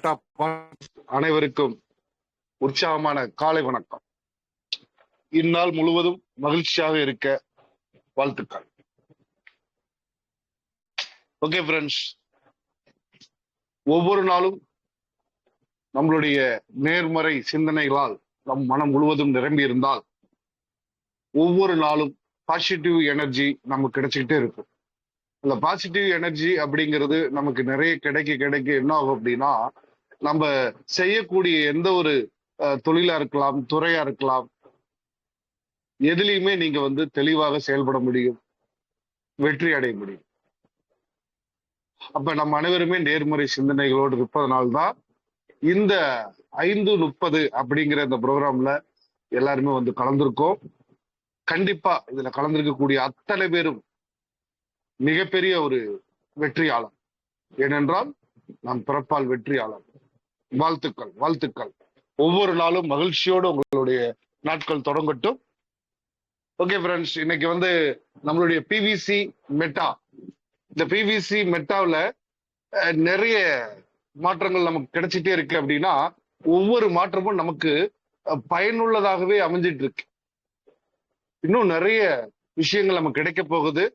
Meta அனைவருக்கும் உற்சாகமான காலை வணக்கம். இந்நாள் முழுவதும் மகிழ்ச்சியாக இருக்க வாழ்த்துக்கள். ஓகே ஃப்ரெண்ட்ஸ், ஒவ்வொரு நாளும் நம்மளுடைய நேர்மறை சிந்தனைகளால் நம் மனம் முழுவதும் நிரம்பி இருந்தால் ஒவ்வொரு நாளும் பாசிட்டிவ் எனர்ஜி நமக்கு கிடைச்சிக்கிட்டே இருக்கும். இந்த பாசிட்டிவ் எனர்ஜி அப்படிங்கிறது நமக்கு நிறைய கிடைக்க என்ன ஆகும் அப்படின்னா, நம்ம செய்யக்கூடிய எந்த ஒரு தொழிலா இருக்கலாம், துறையா இருக்கலாம், எதுலையுமே நீங்க தெளிவாக செயல்பட முடியும், வெற்றி அடைய முடியும். அப்ப நம்ம அனைவருமே நேர்மறை சிந்தனைகளோடு இருப்பதனால்தான் இந்த 5:30 அப்படிங்கிற இந்த ப்ரோக்ராம்ல எல்லாருமே கலந்திருக்கோம். கண்டிப்பா இதுல கலந்திருக்கக்கூடிய அத்தனை பேரும் மிகப்பெரிய ஒரு வெற்றியாளர். ஏனென்றால் நாம் பிறப்பால் வெற்றியாளர். வாழ்த்துக்கள், வாழ்த்துக்கள். ஒவ்வொரு நாளும் மகிழ்ச்சியோடு உங்களுடைய நாட்கள் தொடங்கட்டும். ஓகே ஃப்ரெண்ட்ஸ், இன்னைக்கு நம்மளுடைய பிவிசி மெட்டா, இந்த பிவிசி மெட்டாவில் நிறைய மாற்றங்கள் நமக்கு கிடைச்சிட்டே இருக்கு. அப்படின்னா ஒவ்வொரு மாற்றமும் நமக்கு பயனுள்ளதாகவே அமைஞ்சிட்டு இருக்கு. இன்னும் நிறைய விஷயங்கள் நமக்கு கிடைக்க போகுது.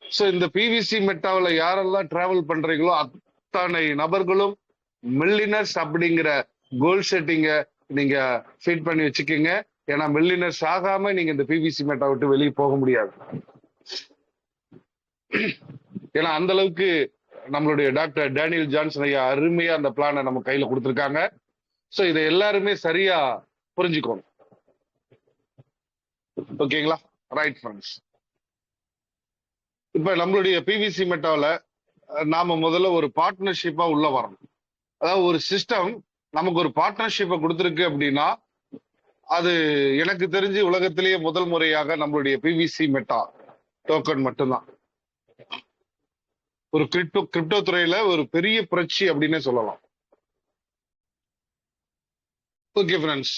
ஸோ இந்த பிவிசி மெட்டாவில் யாரெல்லாம் டிராவல் பண்றீங்களோ அத்தனை நபர்களும் மில்லினர்ஸ் அப்படிங்கிற கோல் செட்டிங்க நீங்க ஃபீட் பண்ணி வச்சுக்கோங்க. ஏன்னா மில்லினர்ஸ் ஆகாம நீங்க இந்த பிவிசி மெட்டா விட்டு வெளியே போக முடியாது. ஏன்னா அந்த அளவுக்கு நம்மளுடைய டாக்டர் டேனியல் ஜான்சன் ஐயா அருமையா அந்த பிளானை நம்ம கையில கொடுத்துருக்காங்க. ஸோ இதை எல்லாருமே சரியா புரிஞ்சுக்கணும். ஓகேங்களா? ரைட் ஃப்ரெண்ட்ஸ், இப்ப நம்மளுடைய பிவிசி மெட்டாவில் நாம முதல்ல ஒரு பார்ட்னர்ஷிப்பா உள்ள வரணும். அதாவது ஒரு சிஸ்டம் நமக்கு ஒரு பார்ட்னர்ஷிப்பை கொடுத்துருக்கு அப்படின்னா, அது எனக்கு தெரிஞ்சு உலகத்திலேயே முதல் முறையாக நம்மளுடைய பிவிசி மெட்டா டோக்கன் மட்டும்தான். ஒரு கிரிப்டோ துறையில ஒரு பெரிய புரட்சி அப்படின்னே சொல்லலாம். ஓகே ஃப்ரெண்ட்ஸ்,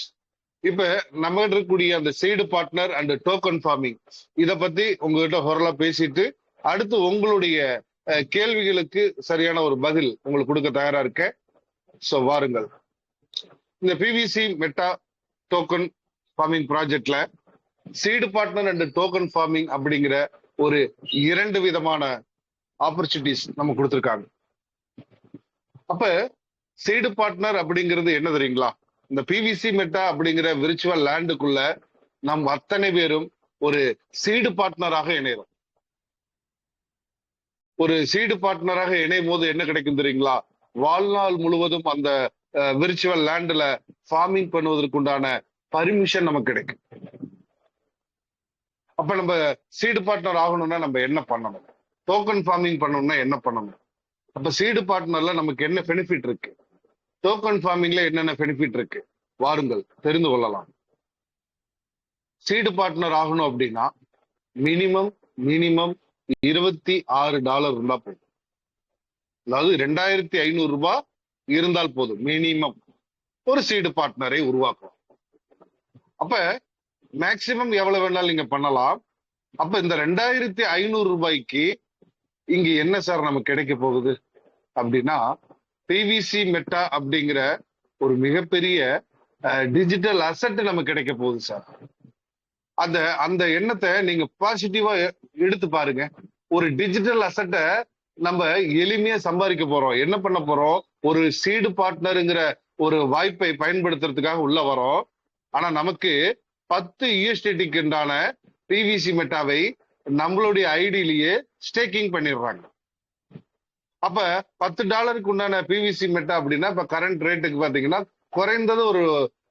இப்ப நம்ம இருக்கக்கூடிய அந்த side partner and token farming இதை பத்தி உங்ககிட்ட ஹொரலா பேசிட்டு அடுத்து உங்களுடைய கேள்விகளுக்கு சரியான ஒரு பதில் உங்களுக்கு கொடுக்க தயாரா இருக்க. சோ வாருங்கள். இந்த பிவிசி மெட்டா டோக்கன் ஃபார்மிங் ப்ராஜெக்ட்ல seed partner and token farming அப்படிங்கிற ஒரு 2 விதமான ஆப்பர்ச்சுனிட்டிஸ் நம்ம கொடுத்துருக்காங்க. அப்ப சீடு பார்ட்னர் அப்படிங்கிறது என்ன தெரியுங்களா? இந்த பிவிசி மெட்டா அப்படிங்கிற விர்ச்சுவல் லேண்டுக்குள்ள நம் அத்தனை பேரும் ஒரு சீடு பார்ட்னராக இணைகிறோம். ஒரு சீடு பார்ட்னராக இணையும் போது என்ன கிடைக்கும் தெரியுங்களா? வாழ்நாள் முழுவதும் அந்த விர்ச்சுவல் லேண்ட்ல ஃபார்மிங் பண்ணுவதற்குண்டான பர்மிஷன் நமக்கு கிடைக்கும். அப்ப நம்ம சீடு பார்ட்னர் ஆகணும்னா நம்ம என்ன பண்ணணும்? டோக்கன் ஃபார்மிங் பண்ணணும்னா என்ன பண்ணணும்? அப்ப சீடு பார்ட்னர்ல நமக்கு என்ன பெனிஃபிட் இருக்கு, டோக்கன் ஃபார்மிங்ல என்னென்ன பெனிஃபிட் இருக்கு, வாருங்கள் தெரிந்து கொள்ளலாம். சீடு பார்ட்னர் ஆகணும் அப்படின்னா மினிமம் $26 இருந்தா போதும். அதாவது 2500 ரூபாய் இருந்தால் போதும். மினிமம் ஒரு சீடு பார்ட்னரை உருவாக்கலாம். அப்ப மேக்சிமம் எவ்வளவு வேணாலும் நீங்க பண்ணலாம். அப்ப இந்த 2500 ரூபாய்க்கு இங்க என்ன சார் நமக்கு கிடைக்க போகுது அப்படின்னா, பிவிசி மெட்டா அப்படிங்கிற ஒரு மிகப்பெரிய டிஜிட்டல் அசெட் நமக்கு கிடைக்க போகுது சார். அந்த எண்ணத்தை நீங்க பாசிட்டிவா எடுத்து பாருங்க. ஒரு டிஜிட்டல் அசெட்டை நம்ம எளிமையா சம்பாதிக்க போறோம். என்ன பண்ண போறோம்? ஒரு சீடு பார்ட்னருங்கிற ஒரு வாய்ப்பை பயன்படுத்துறதுக்காக உள்ள வரோம். ஆனா நமக்கு 10 USDTக்கு உண்டான பிவிசி மெட்டாவை நம்மளுடைய ஐடியிலேயே ஸ்டேக்கிங் பண்ணிடுறாங்க. அப்ப $10 உண்டான பிவிசி மெட்டா அப்படின்னா இப்ப கரண்ட் ரேட்டுக்கு பாத்தீங்கன்னா குறைந்தது ஒரு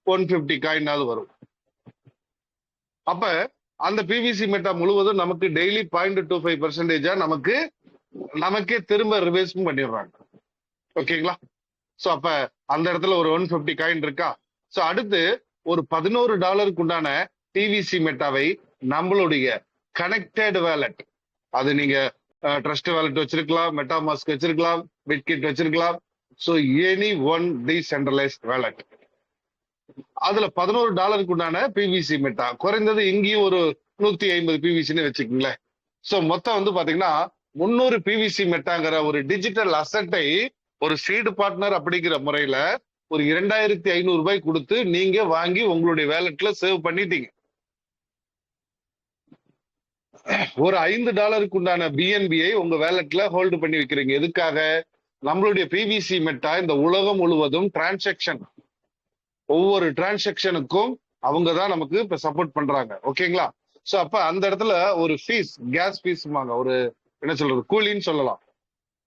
150 காயினாவது வரும். அப்ப அந்த பிவிசி மெட்டா முழுவதும் நமக்கு டெய்லி 0.25% நமக்கே திரும்ப ரிவைஸ் பண்ணிடுறாங்க. ஓகேங்களா? சோ அப்ப அந்த இடத்துல ஒரு 150 காயின் இருக்கா? சோ அடுத்து ஒரு $11 உண்டான பிவிசி மெட்டாவை நம்மளுடைய கனெக்டட் வேலட், அது நீங்க ட்ரஸ்ட் வேலட் வச்சிருக்கலாம், மெட்டாமாஸ்க் வச்சிருக்கலாம், பிட்கிட் வச்சிருக்கலாம். So any one decentralised wallet, அதுல $11 உண்டான பிவிசி மெட்டா குறைந்தது இங்கேயும் ஒரு 150 பிவிசின்னு வச்சுக்கோங்களேன். சோ மொத்தம் பாத்தீங்கன்னா 300 பிவிசி மெட்டாங்கிற ஒரு டிஜிட்டல் அசெட்டை ஒரு சீடு பார்ட்னர் அப்படிங்கிற முறையில ஒரு 2500 ரூபாய் கொடுத்து நீங்க வாங்கி உங்களுடைய வேலட்ல சேவ் பண்ணிட்டீங்க. ஒரு $5 உண்டான பிஎன்பியை உங்க வேலட்ல ஹோல்டு பண்ணி வைக்கிறீங்க. எதுக்காக? நம்மளுடைய பிவிசி மெட்டா இந்த உலகம் முழுவதும் டிரான்சாக்சன், ஒவ்வொரு டிரான்சாக்சனுக்கும் அவங்க தான் நமக்கு இப்ப சப்போர்ட் பண்றாங்க. ஓகேங்களா? சோ அப்ப அந்த இடத்துல ஒரு ஃபீஸ், கேஸ் ஃபீஸ், ஒரு என்ன சொல்றது, கூலின்னு சொல்லலாம்.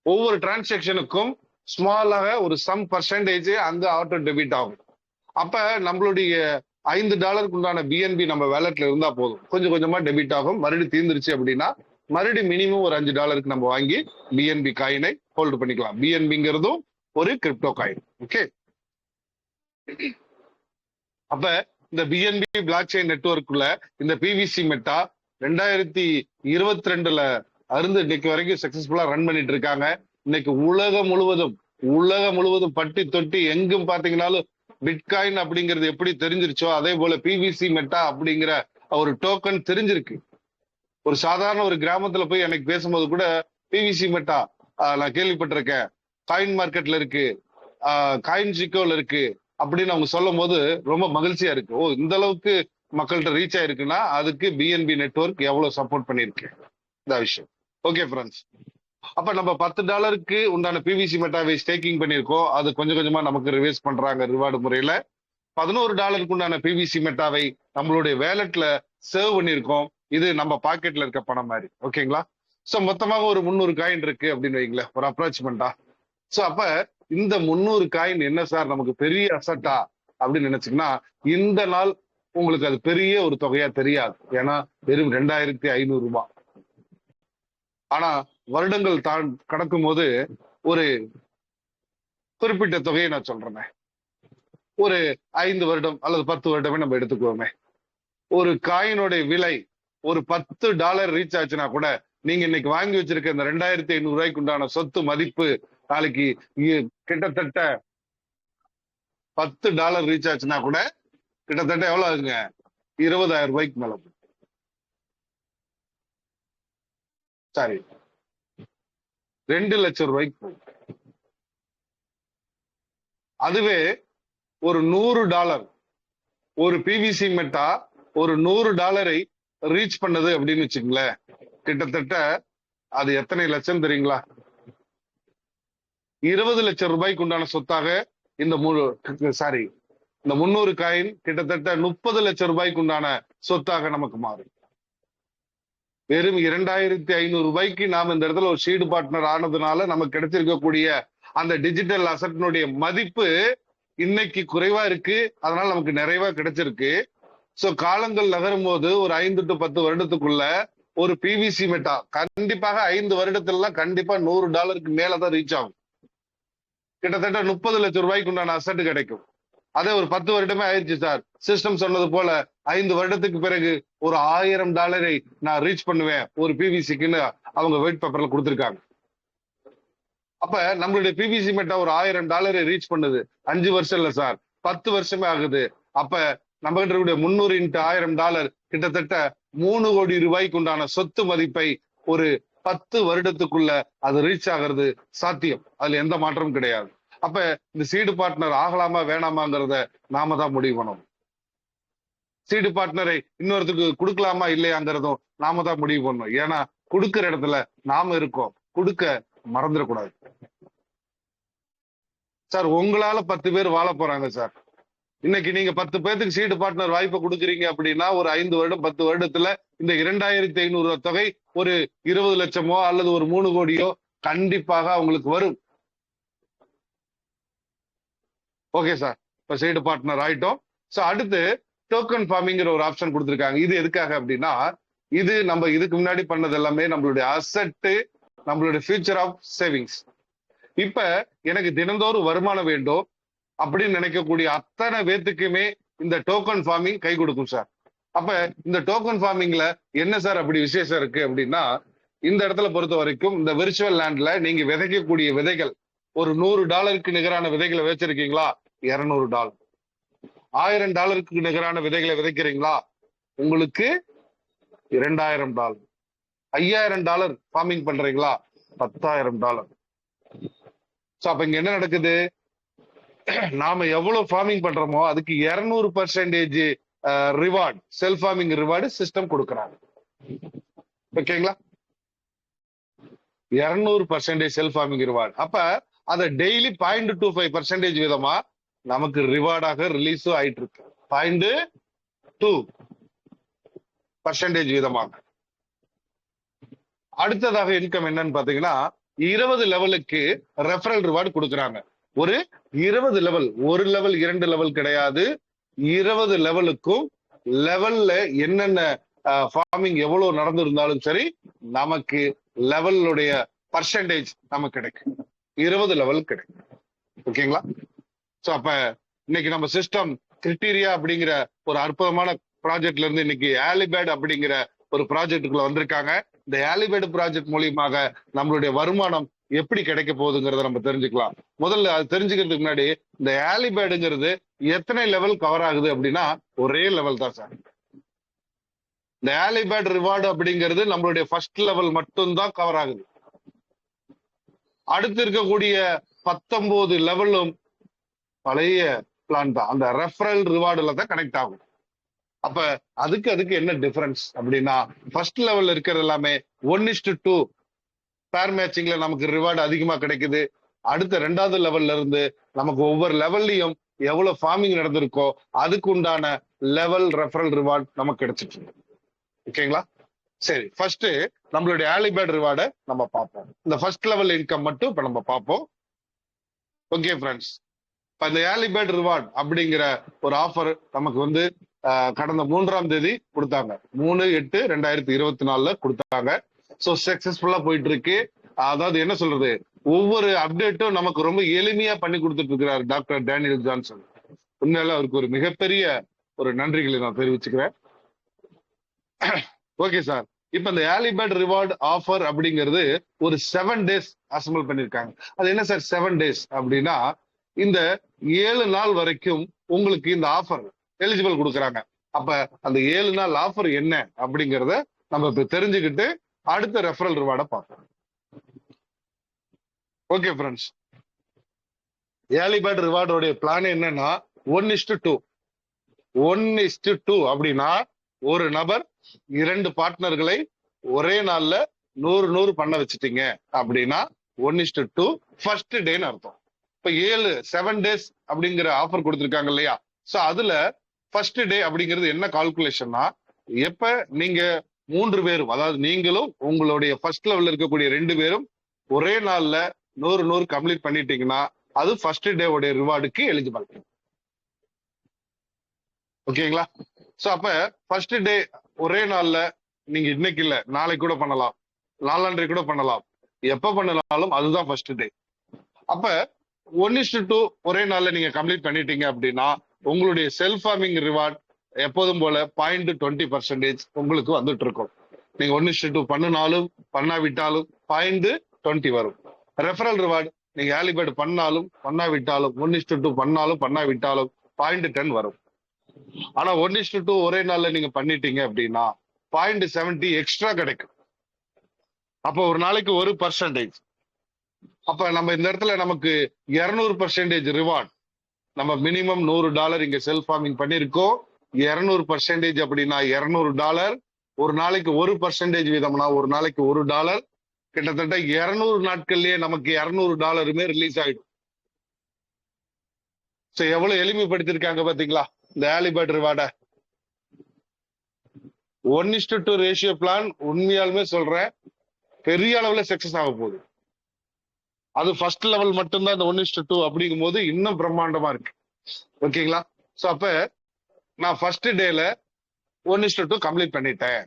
ஒவ்வொரு டிரான்சாக்சனுக்கும் ஸ்மாலாக ஒரு சம் பர்சன்டேஜ் அங்க ஆட்டோ டெபிட் ஆகும். அப்ப நம்மளுடைய $5 உண்டான பிஎன்பி நம்ம வேலட்ல இருந்தா போதும், கொஞ்சம் கொஞ்சமா டெபிட் ஆகும். மறுபடியும் தீர்ந்துருச்சு அப்படின்னா மறுபடியும் மினிமம் ஒரு $5 நம்ம வாங்கி பிஎன்பி காயினை ஹோல்டு பண்ணிக்கலாம். பிஎன்பிங்கிறதும் ஒரு கிரிப்டோ காயின். ஓகே, அப்ப இந்த பிஎன்பி பிளாக் செயின் நெட்வொர்க்ல இந்த பிவிசி மெட்டா 2022ல அருந்து இன்னைக்கு வரைக்கும் சக்சஸ்ஃபுல்லா ரன் பண்ணிட்டு இருக்காங்க. இன்னைக்கு உலகம் முழுவதும் பட்டி தொட்டி எங்கும் பாத்தீங்கன்னாலும் பிட்காயின் அப்படிங்கிறது எப்படி தெரிஞ்சிருச்சோ அதே போல பிவிசி மெட்டா அப்படிங்கிற ஒரு டோக்கன் தெரிஞ்சிருக்கு. ஒரு சாதாரண ஒரு கிராமத்துல போய் எனக்கு பேசும்போது கூட பிவிசி மெட்டா நான் கேள்விப்பட்டிருக்கேன், காயின் மார்க்கெட்ல இருக்கு, காயின் ஜிக்கோல இருக்கு அப்படின்னு அவங்க சொல்லும் போது ரொம்ப மகிழ்ச்சியா இருக்கு. ஓ, இந்த அளவுக்கு மக்கள்கிட்ட ரீச் ஆயிருக்குன்னா அதுக்கு பிஎன்பி நெட்வொர்க் எவ்வளவு சப்போர்ட் பண்ணிருக்கு இந்த விஷயம். ஓகே ஃப்ரெண்ட்ஸ், அப்ப நம்ம $10 உண்டான பிவிசி மெட்டாவை ஸ்டேக்கிங் பண்ணிருக்கோம். அது கொஞ்சம் கொஞ்சமா நமக்கு ரிவைஸ் பண்றாங்க ரிவார்டு முறையில. $11 உண்டான பிவிசி மெட்டாவை நம்மளுடைய வேலட்ல சேவ் பண்ணிருக்கோம். இது நம்ம பாக்கெட்ல இருக்க பணம் மாதிரி. ஓகேங்களா? சோ மொத்தமாக ஒரு 300 காயின் இருக்கு அப்படின்னு வைங்களேன், ஒரு அப்ராச்மெண்டா. சோ அப்ப இந்த 300 காயின் என்ன சார் நமக்கு பெரிய அசட்டா அப்படின்னு நினைச்சீங்கன்னா, இந்த நாள் உங்களுக்கு அது பெரிய ஒரு தொகையா தெரியாது. ஏன்னா வெறும் 2500 ரூபாய். ஆனா வருடங்கள் கடக்கும் போது ஒரு குறிப்பிட்ட தொகையை நான் சொல்றேன், ஒரு 5 வருடம் அல்லது 10 வருடமே நம்ம எடுத்துக்குவோமே, ஒரு காயினுடைய விலை ஒரு $10 ரீச் ஆச்சுன்னா கூட நீங்க இன்னைக்கு வாங்கி வச்சிருக்க இந்த 2500 ரூபாய்க்கு உண்டான சொத்து மதிப்பு நாளைக்கு கிட்டத்தட்ட $10 ரீச் ஆச்சுன்னா கூட கிட்டத்தட்ட எவ்வளவு ஆகுங்க? 20,000 ரூபாய்க்கு மேல. சாரி, 2 லட்சம் ரூபாய்க்கு. அதுவே ஒரு $100, ஒரு பிவிசி மெட்டா ஒரு $100 ரீச் பண்ணது அப்படின்னு வச்சுங்களேன், கிட்டத்தட்ட அது எத்தனை லட்சம் தெரியுங்களா? 20 லட்சம் ரூபாய்க்கு உண்டான சொத்தாக இந்த 300 காயின் கிட்டத்தட்ட 30 லட்சம் ரூபாய்க்கு உண்டான சொத்தாக நமக்கு மாறும். வெறும் 2500 ரூபாய்க்கு நாம இந்த இடத்துல ஒரு ஷீடு பார்ட்னர் ஆனதுனால நமக்கு கிடைச்சிருக்கக்கூடிய அந்த டிஜிட்டல் அசட்டினுடைய மதிப்பு இன்னைக்கு குறைவா இருக்கு. அதனால நமக்கு நிறைவா கிடைச்சிருக்கு. சோ காலங்கள் நகரும் போது ஒரு 5 to 10 வருடத்துக்குள்ள ஒரு பிவிசி மெட்டா கண்டிப்பாக 5 வருடத்துல கண்டிப்பா $100 மேலதான் ரீச் ஆகும். கிட்டத்தட்ட 30 லட்சம் ரூபாய்க்கு உண்டான அசட் கிடைக்கும். அதே ஒரு 10 வருடமே ஆயிடுச்சு சார், சிஸ்டம் சொன்னது போல 5 வருடத்துக்கு பிறகு ஒரு $1000 நான் ரீச் பண்ணுவேன் ஒரு பிவிசிக்குன்னு அவங்க ஒயிட் பேப்பர்ல கொடுத்திருக்காங்க. அப்ப நம்மளுடைய பிவிசி மெட்டா ஒரு $1000 ரீச் பண்ணுது. 5 வருஷம் இல்ல சார், 10 வருஷமே ஆகுது. அப்ப நம்ம கிட்ட இருக்கக்கூடிய 300 into $1000 கிட்டத்தட்ட 3 கோடி ரூபாய்க்கு உண்டான சொத்து மதிப்பை ஒரு 10 வருடத்துக்குள்ள அது ரீச் ஆகிறது சாத்தியம். அதுல எந்த மாற்றமும் கிடையாது. அப்ப இந்த சீடு பார்ட்னர் ஆகலாமா வேணாமாங்கிறத நாம தான் முடிவு பண்ணணும். சீடு பார்ட்னரை இன்னொருத்துக்கு கொடுக்கலாமா இல்லையாங்கிறதும் நாம தான் முடிவு பண்ணணும். ஏன்னா கொடுக்கிற இடத்துல நாம இருக்கோம், கொடுக்க மறந்துடக்கூடாது. சார் உங்களால 10 பேர் வாழ போறாங்க சார். இன்னைக்கு நீங்க 10 பேருக்கு சீடு பார்ட்னர் வாய்ப்பை கொடுக்குறீங்க அப்படின்னா ஒரு 5 வருடம் 10 வருடத்துல இந்த 2500 தொகை ஒரு 20 லட்சமோ அல்லது ஒரு 3 கோடியோ கண்டிப்பாக அவங்களுக்கு வரும். ஓகே சார், இப்ப சைடு பார்ட்னர் ஆயிட்டோம். சோ அடுத்து டோக்கன் ஃபார்மிங்கிற ஒரு ஆப்ஷன் கொடுத்திருக்காங்க. இது எதுக்காக அப்படின்னா, இது நம்ம இதுக்கு முன்னாடி பண்ணது எல்லாமே நம்மளுடைய அசெட், நம்மளுடைய ஃபியூச்சர் ஆஃப் சேவிங்ஸ். இப்ப எனக்கு தினந்தோறும் வருமானம் வேண்டும் அப்படின்னு நினைக்கக்கூடிய அத்தனை பேத்துக்குமே இந்த டோக்கன் ஃபார்மிங் கை கொடுக்கும் சார். அப்ப இந்த டோக்கன் ஃபார்மிங்ல என்ன சார் அப்படி விசேஷம் இருக்கு அப்படின்னா, இந்த இடத்துல பொறுத்த வரைக்கும் இந்த விர்ச்சுவல் லேண்ட்ல நீங்க விதைக்கக்கூடிய விதைகள் ஒரு $100 நிகரான விதைகளை வச்சிருக்கீங்களா, $200. $1000 நிகரான விதைகளை விதைக்கிறீங்களா, உங்களுக்கு $2000. $5000 ஃபார்மிங் பண்றீங்களா, $10,000. சோ அப்ப இங்க என்ன நடக்குது, நாம எவ்வளவு ஃபார்மிங் பண்றோமோ அதுக்கு 200% reward, self farming reward system கொடுக்குறாங்க. ஓகேங்களா, 200% செல்ஃப் ஃபார்மிங் ரிவார்டு. அப்ப அதை டெய்லி 0.25% வீதமா நமக்கு ரிவார்டாக ரிலீஸும் ஆயிட்டு இருக்கு. 0.2% வீதமாக. அடுத்ததாக இன்கம் என்னன்னு பாத்தீங்கன்னா 20 லெவலுக்கு ரெஃபரல் ரிவார்டு கொடுக்குறாங்க. ஒரு 20 லெவல், ஒரு லெவல் 2 லெவல் கிடையாது, 20 லெவலுக்கும் லெவல்ல என்னென்ன ஃபார்மிங் எவ்வளவு நடந்திருந்தாலும் சரி நமக்கு லெவலுடைய பர்சன்டேஜ் நமக்கு கிடைக்கும், 20 லெவல் கிடைக்கும். ஓகேங்களா, சோ அப்ப இன்னைக்கு நம்ம சிஸ்டம் கிரிட்டீரியா அப்படிங்கிற ஒரு அற்புதமான ப்ராஜெக்ட்ல இருந்து இன்னைக்கு ஆலிபேட் அப்படிங்கிற ஒரு ப்ராஜெக்டுக்குள்ள வந்திருக்காங்க. இந்த ஆலிபேட் ப்ராஜெக்ட் மூலியமாக நம்மளுடைய வருமானம் எப்படி கிடைக்க போகுதுங்கிறத நம்ம தெரிஞ்சுக்கலாம். முதல்ல அது தெரிஞ்சுக்கிறதுக்கு முன்னாடி இந்த ஆலிபேடுங்கிறது எத்தனை லெவல் கவர் ஆகுது அப்படின்னா ஒரே லெவல் தான் சார். இந்த ஆலிபேட் ரிவார்டு அப்படிங்கிறது நம்மளுடைய ஃபர்ஸ்ட் லெவல் மட்டும்தான் கவர் ஆகுது. அடுத்து இருக்கக்கூடிய 19 லெவலும் பழைய பிளான் தான், அந்த ரெஃபரல் ரிவார்டுல தான் கனெக்ட் ஆகும். அப்ப அதுக்கு என்ன டிஃபரன்ஸ் அப்படின்னா, ஃபர்ஸ்ட் லெவல்ல இருக்கிறது எல்லாமே 1:2 பேர் மேட்சிங்ல நமக்கு ரிவார்டு அதிகமா கிடைக்குது. அடுத்த 2வது லெவல்ல இருந்து நமக்கு ஒவ்வொரு லெவல்லையும் எவ்வளவு ஃபார்மிங் நடந்திருக்கோ அதுக்கு உண்டான லெவல் ரெஃபரல் ரிவார்டு நமக்கு கிடைச்சிட்டு இருக்கு. ஓகேங்களா, சரி, ஃபர்ஸ்ட் நம்மளுடைய ஆலிபேட் ரிவார்டை நம்ம பார்ப்போம். இந்த ஃபர்ஸ்ட் லெவல் இன்கம் மட்டும் இப்ப நம்ம பார்ப்போம். ஓகே ஃப்ரெண்ட்ஸ், இப்ப இந்த ஆலிபேட் ரிவார்டு அப்படிங்கிற ஒரு ஆஃபர் நமக்கு கடந்த 3ஆம் தேதி கொடுத்தாங்க. 3/8/2024 கொடுத்தாங்க. சோ சக்சஸ்ஃபுல்லா போயிட்டு இருக்கு. அதாவது என்ன சொல்றது, ஒவ்வொரு அப்டேட்டும் நமக்கு ரொம்ப எளிமையா பண்ணி கொடுத்துட்டு இருக்கிறார் டாக்டர் டேனியல் ஜான்சன். உண்மையில அவருக்கு ஒரு மிகப்பெரிய ஒரு நன்றிகளை நான் தெரிவிச்சுக்கிறேன். ஓகே சார், இப்ப இந்த ஆலிபேட் ரிவார்டு ஆஃபர் அப்படிங்கிறது ஒரு 7 days அசம்பிள் பண்ணிருக்காங்க. அது என்ன சார் 7 days அப்படின்னா, இந்த 7 நாள் வரைக்கும் உங்களுக்கு இந்த ஆஃபர் எலிஜிபிள் கொடுக்குறாங்க. அப்ப அந்த 7 நாள் ஆஃபர் என்ன அப்படிங்கறத நம்ம இப்ப தெரிஞ்சுக்கிட்டு அடுத்த ரெஃபரல் ரிவார்டை பார்ப்போம். ஓகே ஃப்ரெண்ட்ஸ், ஆலிபேட் ரிவார்டோடைய பிளான் என்னன்னா 1:2. 1:2 அப்படின்னா ஒரு நபர் 2 பார்ட்னர்களை ஒரே நாள்ல 100 பண்ண வச்சுட்டீங்க அப்படின்னா 1:2 ஃபர்ஸ்ட் டேன்னு அர்த்தம். இப்ப 7 days அப்படிங்கிற ஆஃபர் கொடுத்திருக்காங்க இல்லையா, சோ அதுல ஃபர்ஸ்ட் டே அப்படிங்கிறது என்ன கால்குலேஷன்னா, எப்ப நீங்க 3 பேரும், அதாவது நீங்களும் உங்களுடைய ஃபர்ஸ்ட் லெவல்ல இருக்கக்கூடிய 2 பேரும் ஒரே நாள்ல 100 கம்ப்ளீட் பண்ணிட்டீங்கன்னா அது ஃபர்ஸ்ட் டே உடைய ரிவார்டுக்கு எலிஜிபிள். ஓகேங்களா, சோ அப்ப ஃபர்ஸ்ட் டே ஒரே நாள்ல நீங்க இன்னைக்கு இல்ல நாளைக்கு கூட பண்ணலாம், நாளான்றைக்கு கூட பண்ணலாம், எப்ப பண்ணாலும் அதுதான் ஃபர்ஸ்ட் டே. அப்ப 1:2 ஒரே நாள்ல நீங்க கம்ப்ளீட் பண்ணிட்டீங்க அப்படின்னா உங்களுடைய செல்ஃப் ஃபார்மிங் ரிவார்ட் எப்போதும் போல 0.20% உங்களுக்கு வந்துட்டு இருக்கும். நீங்க 1:2 பண்ணினாலும் பண்ணாவிட்டாலும் 0.20 வரும். ரெஃபரல் ரிவார்டு நீங்க ஆலிபேட் பண்ணாலும் பண்ணாவிட்டாலும் 1:2 பண்ணாலும் பண்ணாவிட்டாலும் 0.10 வரும். ஆனா 1:2 ஒரே நாள்ல நீங்க பண்ணிட்டீங்க அப்படின்னா 0.70 எக்ஸ்ட்ரா கிடைக்கும். அப்ப ஒரு நாளைக்கு 1%. அப்ப நம்ம இந்த இடத்துல நமக்கு 200% ரிவார்ட். நம்ம மினிமம் $100 இங்க செல்ஃப் ஃபார்மிங் பண்ணிருக்கோம். 200% அப்படின்னா $200. ஒரு நாளைக்கு 1% வீதம்னா ஒரு நாளைக்கு $1. கிட்டத்தட்ட 200 நாட்கள்லயே நமக்கு $200 ரிலீஸ் ஆயிடும். சோ எவ்வளவு எளிமைப்படுத்திருக்காங்க பாத்தீங்களா இந்த ஆலிபேட் ரிவார்ட. 1:2 ரேஷியோ பிளான் உண்மையாலுமே சொல்றேன் பெரிய அளவுல சக்சஸ் ஆக போகுது. அது ஃபர்ஸ்ட் லெவல் மட்டும்தான் இந்த 1:2 அப்படிங்கும் போது இன்னும் பிரம்மாண்டமா இருக்கு. ஓகேங்களா, சோ அப்ப நான் ஃபர்ஸ்ட் டேல 1:2 கம்ப்ளீட் பண்ணிட்டேன்,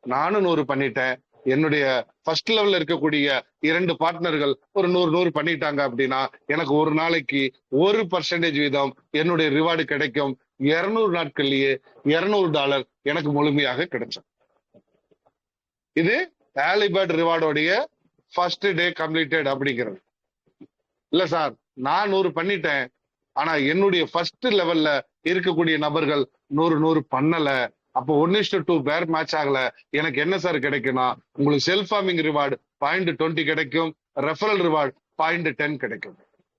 நானும் 100 பண்ணிட்டேன், என்னுடைய ஃபர்ஸ்ட் லெவல்ல இருக்கக்கூடிய 2 பார்ட்னர்கள் ஒரு 100 பண்ணிட்டாங்க அப்படின்னா எனக்கு ஒரு நாளைக்கு 1% வீதம் என்னுடைய ரிவார்டு கிடைக்கும். 200 நாட்கள்லயே $200 எனக்கு முழுமையாக கிடைச்சது. இது ஆலிபேட் ரிவார்டோடைய ஃபர்ஸ்ட் டே கம்ப்ளீட்டட் அப்படிங்கிறது. இல்ல சார் நான் 100 பண்ணிட்டேன், ஆனா என்னுடைய ஃபர்ஸ்ட் லெவல்ல இருக்கக்கூடிய நபர்கள் 100 பண்ணல, அப்போ 1:2 பேர் மேட்ச் ஆகல, எனக்கு என்ன சார் கிடைக்கும்னா உங்களுக்கு செல்ஃப் ஃபார்மிங் ரிவார்டு 0.20 கிடைக்கும், ரெஃபரல் ரிவார்டு 0.10 கிடைக்கும்.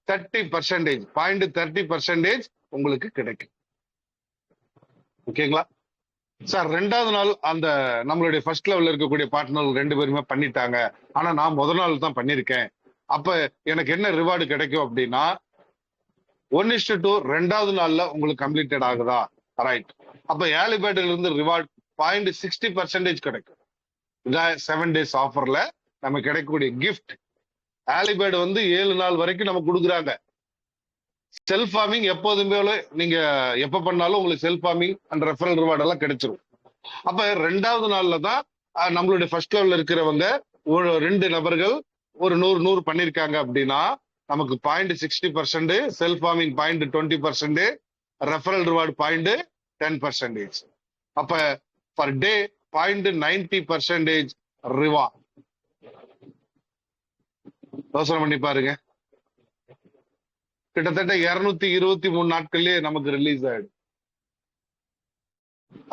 30%, 0.30% உங்களுக்கு கிடைக்கும். ஓகேங்களா சார்? ரெண்டாவது நாள் அந்த நம்மளுடைய ஃபர்ஸ்ட் லெவல்ல இருக்கக்கூடிய பார்ட்னர் 2 பேருமே பண்ணிட்டாங்க, ஆனா நான் முதல் நாள் தான் பண்ணிருக்கேன். அப்ப எனக்கு என்ன ரிவார்டு கிடைக்கும் அப்படின்னா 1:2 ரெண்டாவது நாள்ல உங்களுக்கு கம்ப்ளீட்டட் ஆகுதா? ரைட். அப்ப ஏர்லி பேர்ட்ல இருந்து ரிவார்ட் 0.60% கிடைக்கும். இதான் 7 days ஆஃபர்ல நமக்கு கிடைக்கக்கூடிய கிஃப்ட். ஏர்லி பேர்டு வந்து 7 நாள் வரைக்கும் நமக்கு கொடுக்குறாங்க. செல்ஃப் ஃபார்மிங் எப்போதுமே நீங்க எப்ப பண்ணாலும் உங்களுக்கு self farming and referral reward எல்லாம் கிடைச்சிரும். அப்ப ரெண்டாவது நாள்ல தான் நம்மளுடைய ஃபர்ஸ்ட் லெவல்ல இருக்கிறவங்க ஒரு 2 நபர்கள் ஒரு 100 பண்ணிருக்காங்க அப்படின்னா நமக்கு 0.60%, செல்ஃப் ஃபார்மிங் 0.20%, ரெஃபரல் ரிவார்டு 0.10%. அப்ப பர் டே 0.90% ரிவார்ட். யோசனை பண்ணி பாருங்க. கிட்டத்தட்ட 223 நாட்கள்லயே நமக்கு ரிலீஸ் ஆயிடும்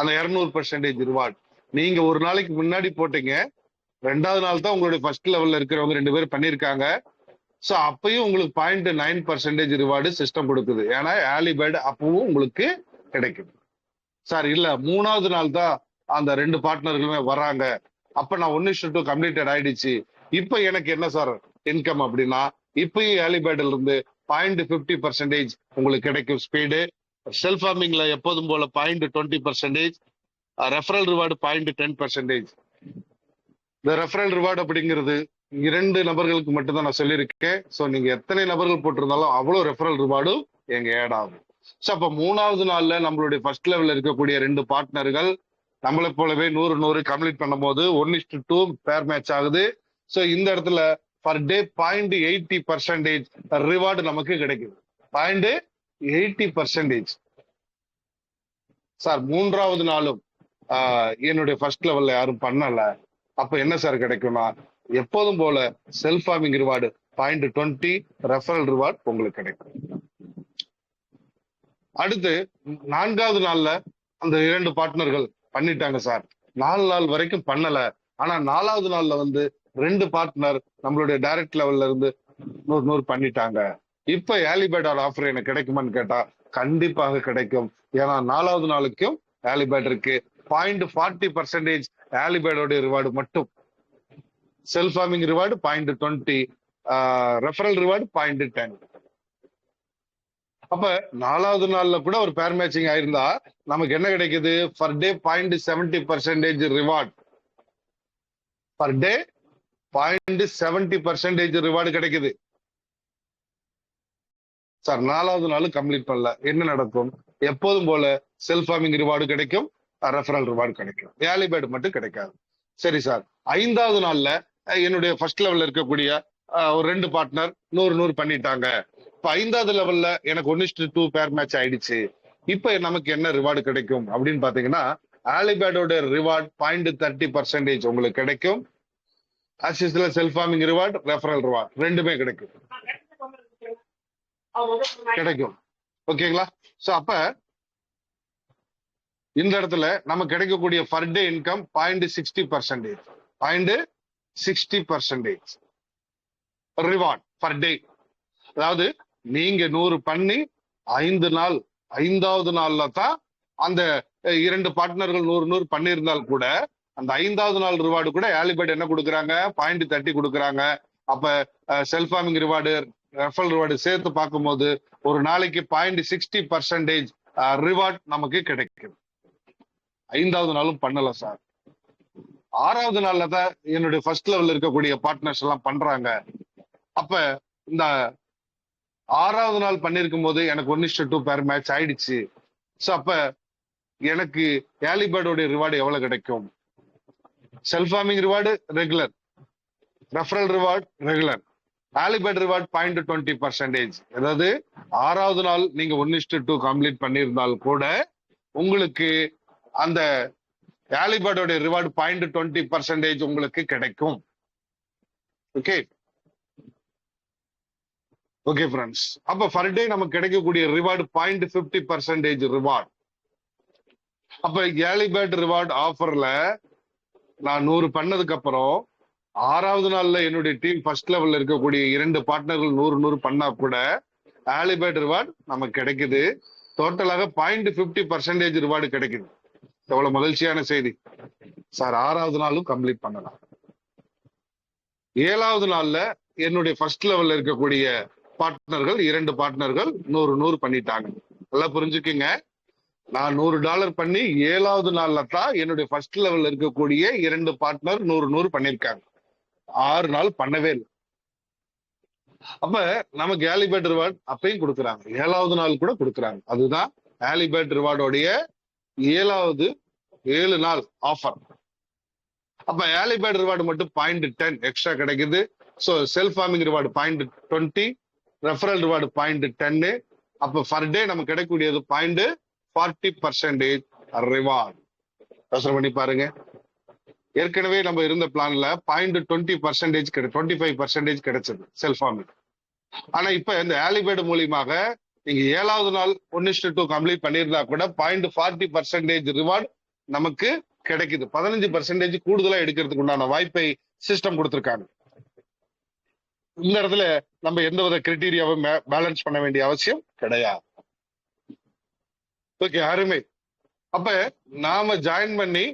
அந்த 200% ரிவார்ட். நீங்க ஒரு நாளைக்கு முன்னாடி போட்டீங்க, ரெண்டாவது நாள் தான் உங்களுடைய ஃபர்ஸ்ட் லெவல்ல இருக்கிறவங்க 2 பேர் பண்ணிருக்காங்க. சோ அப்பயும் உங்களுக்கு 0.9% ரிவார்டு சிஸ்டம் கொடுக்குது. ஏன்னா ஏர்லி பேர்டு அப்பவும் உங்களுக்கு கிடைக்கும். சார் இல்ல 3வது நாள் தான் அந்த 2 பார்ட்னர்களுமே வர்றாங்க, அப்ப நான் 1:2 கம்ப்ளீட்டட் ஆயிடுச்சு, இப்ப எனக்கு என்ன சார் இன்கம் அப்படின்னா இப்பயும் ஏர்லி பேர்டுல இருந்து 0.50% உங்களுக்கு கிடைக்கும் ஸ்பீடு. செல்ஃப் ஃபார்மிங்ல எப்போதும் போல 0.20%, ரெஃபரல் ரிவார்டு 0.10%. இந்த ரெஃபரல் ரிவார்டு அப்படிங்கிறது 2 நபர்களுக்கு மட்டும்தான் நான் சொல்லியிருக்கேன். ஸோ நீங்க எத்தனை நபர்கள் போட்டிருந்தாலும் அவ்வளோ ரெஃபரல் ரிவார்டும் எங்க ஆட் ஆகும். ஸோ அப்ப 3வது நாள்ல நம்மளுடைய ஃபர்ஸ்ட் லெவல்ல இருக்கக்கூடிய 2 பார்ட்னர்கள் நம்மளை போலவே 100 கம்ப்ளீட் பண்ணும் போது 1:2 பேர் மேட்ச் ஆகுது. ஸோ இந்த இடத்துல பர் டே 0.80% ரிவார்டு நமக்கு கிடைக்குது. 0.80%. சார் 3வது நாளும் என்னுடைய ஃபர்ஸ்ட் லெவல்ல யாரும் பண்ணல, அப்ப என்ன சார் கிடைக்கும்னா எப்போதும் போல self farming reward 0.20, referral reward உங்களுக்கு கிடைக்கும். அடுத்து 4வது நாள்ல அந்த 2 பார்ட்னர்கள் பண்ணிட்டாங்க சார், 4 நாள் வரைக்கும் பண்ணல, ஆனா 4வது நாள்ல வந்து 2 பார்ட்னர் நம்மளுடைய டைரக்ட் லெவல்ல இருந்து 100 பண்ணிட்டாங்க. இப்ப ஏர்லி பேர்ட் ஆஃபர் எனக்கு கிடைக்குமான்னு கேட்டா கண்டிப்பாக கிடைக்கும். ஏன்னா 4வது நாளுக்கும் ஏர்லி பேர்ட் இருக்கு. 0.40% ஏர்லி பேர்டோட ரிவார்டு மட்டும். Self farming reward 0.20, referral reward 0.10. அப்ப 4வது நாள்ல கூட ஒரு பேர் மேட்சிங் ஆயிருந்தா நமக்கு என்ன கிடைக்குது? Per day 0.70% reward. பர் டே 0.70% ரிவார்டு கிடைக்குது. சார் 4வது நாள் கம்ப்ளீட் பண்ணல, என்ன நடக்கும்? எப்போதும் போல செல்ஃப் ஃபார்மிங் ரிவார்டு கிடைக்கும், ரெஃபரல் ரிவார்டு கிடைக்கும், ஏர்லி பேர்டு மட்டும் கிடைக்காது. சரி சார், 5வது நாள்ல என்னுடைய ஃபர்ஸ்ட் லெவல்ல இருக்கக்கூடிய ஒரு 2 பார்ட்னர் 100 பண்ணிட்டாங்க. இப்ப 5வது லெவல்ல எனக்கு 1:2 பேர் மேட்ச் ஆயிடுச்சு. இப்ப நமக்கு என்ன ரிவார்டு கிடைக்கும் அப்படின்னு பாத்தீங்கன்னா ஏர்லி பேர்டோட ரிவார்டு 0.30% உங்களுக்கு கிடைக்கும். Self farming reward, referral reward ரெண்டுமே கிடைக்கும். ஓகேங்களா? சோ அப்ப இந்த இடத்துல நமக்கு கிடைக்கக்கூடிய per day income 0.60%. 0.60% reward per day. அதாவது நீங்க 100 பண்ணி 5 நாள், 5வது நாள்ல தான் அந்த 2 பார்ட்னர்கள் 100 பண்ணியிருந்தால் கூட அந்த 5வது நாள் ரிவார்டு கூட ஏர்லி பேர்ட் என்ன கொடுக்குறாங்க? 0.30 கொடுக்குறாங்க. அப்ப self farming reward, referral reward சேர்த்து பார்க்கும்போது ஒரு நாளைக்கு 0.60% ரிவார்ட் நமக்கு கிடைக்கும். 5வது நாளும் பண்ணல சார். 6வது நாள்ல தான் என்னுடைய ஃபர்ஸ்ட் லெவல்ல இருக்கக்கூடிய பார்ட்னர்ஸ் எல்லாம் பண்றாங்க. அப்ப இந்த 6வது நாள் பண்ணிருக்கும் போது எனக்கு 1:2 பேர் மேட்ச் ஆயிடுச்சு. சோ அப்ப எனக்கு ஏர்லி பேர்டோட ரிவார்டு எவ்வளவு கிடைக்கும்? Self farming reward regular, referral reward regular, early bird reward 0.20%. அதாவது 6வது நாள் நீங்க 1:2 கம்ப்ளீட் பண்ணியிருந்தால் கூட உங்களுக்கு அந்த ஏர்லி பேர்டோட ரிவார்டு 0.20% உங்களுக்கு கிடைக்கும். ஓகே ஓகே ஃப்ரெண்ட்ஸ், அப்ப பர் டே நமக்கு கிடைக்கக்கூடிய ரிவார்டு 0.50% ரிவார்டு. அப்ப ஏர்லி பேர்ட் ரிவார்டு ஆஃபர்ல நான் 100 பண்ணதுக்கு அப்புறம் 6வது நாள்ல என்னுடைய டீம் ஃபர்ஸ்ட் லெவல்ல இருக்கக்கூடிய 2 பார்ட்னர்கள் 100 பண்ணா கூட ஆலிபேட் ரிவார்டு நமக்கு கிடைக்குது. டோட்டலாக 0.50% ரிவார்டு கிடைக்குது. எவ்வளவு மகிழ்ச்சியான செய்தி சார். 6வது நாளும் கம்ப்ளீட் பண்ணலாம். 7வது நாள்ல என்னுடைய ஃபர்ஸ்ட் லெவல்ல இருக்கக்கூடிய பார்ட்னர்கள் 2 பார்ட்னர்கள் 100 பண்ணிட்டாங்க. நல்லா புரிஞ்சுக்குங்க. நான் $100 பண்ணி 7வது நாள்ல தான் என்னுடைய ஃபர்ஸ்ட் லெவல்ல இருக்கக்கூடிய 2 பார்ட்னர் 100 பண்ணிருக்காங்க. 6 நாள் பண்ணவே இல்லை. அப்ப நமக்கு ஆலிபேட் ரிவார்டு அப்பயும் கொடுக்குறாங்க. 7வது நாள் கூட கொடுக்குறாங்க. அதுதான் ஆலிபேட் ரிவார்டோடைய 7 நாள் ஆஃபர். அப்ப ஆலிபேட் ரிவார்டு மட்டும் 0.10 எக்ஸ்ட்ரா கிடைக்குது. So self farming reward 0.20, referral reward 0.10. அப்ப பர் டே நமக்கு கிடைக்கக்கூடியது 0.40% ரிவார்டு. யோசனை பண்ணி பாருங்க. ஏற்கனவே நம்ம இருந்த பிளான்ல 0.20% 25% கிடைச்சது செல்ஃப் ஃபார்மிங். ஆனா இப்ப இந்த ஆலிபேட் மூலியமாக நீங்க 7வது நாள் 1:2 கம்ப்ளீட் பண்ணியிருந்தா கூட 0.40% ரிவார்டு நமக்கு கிடைக்குது. 15% கூடுதலா எடுக்கிறதுக்கு உண்டான வாய்ப்பை சிஸ்டம் கொடுத்திருக்காங்க. இந்த இடத்துல நம்ம எந்த வித கிரைட்டீரியாவும் பேலன்ஸ் பண்ண வேண்டிய அவசியம் கிடையாது. ஓகே, அருமை. அப்ப நாம ஜாயின் பண்ணி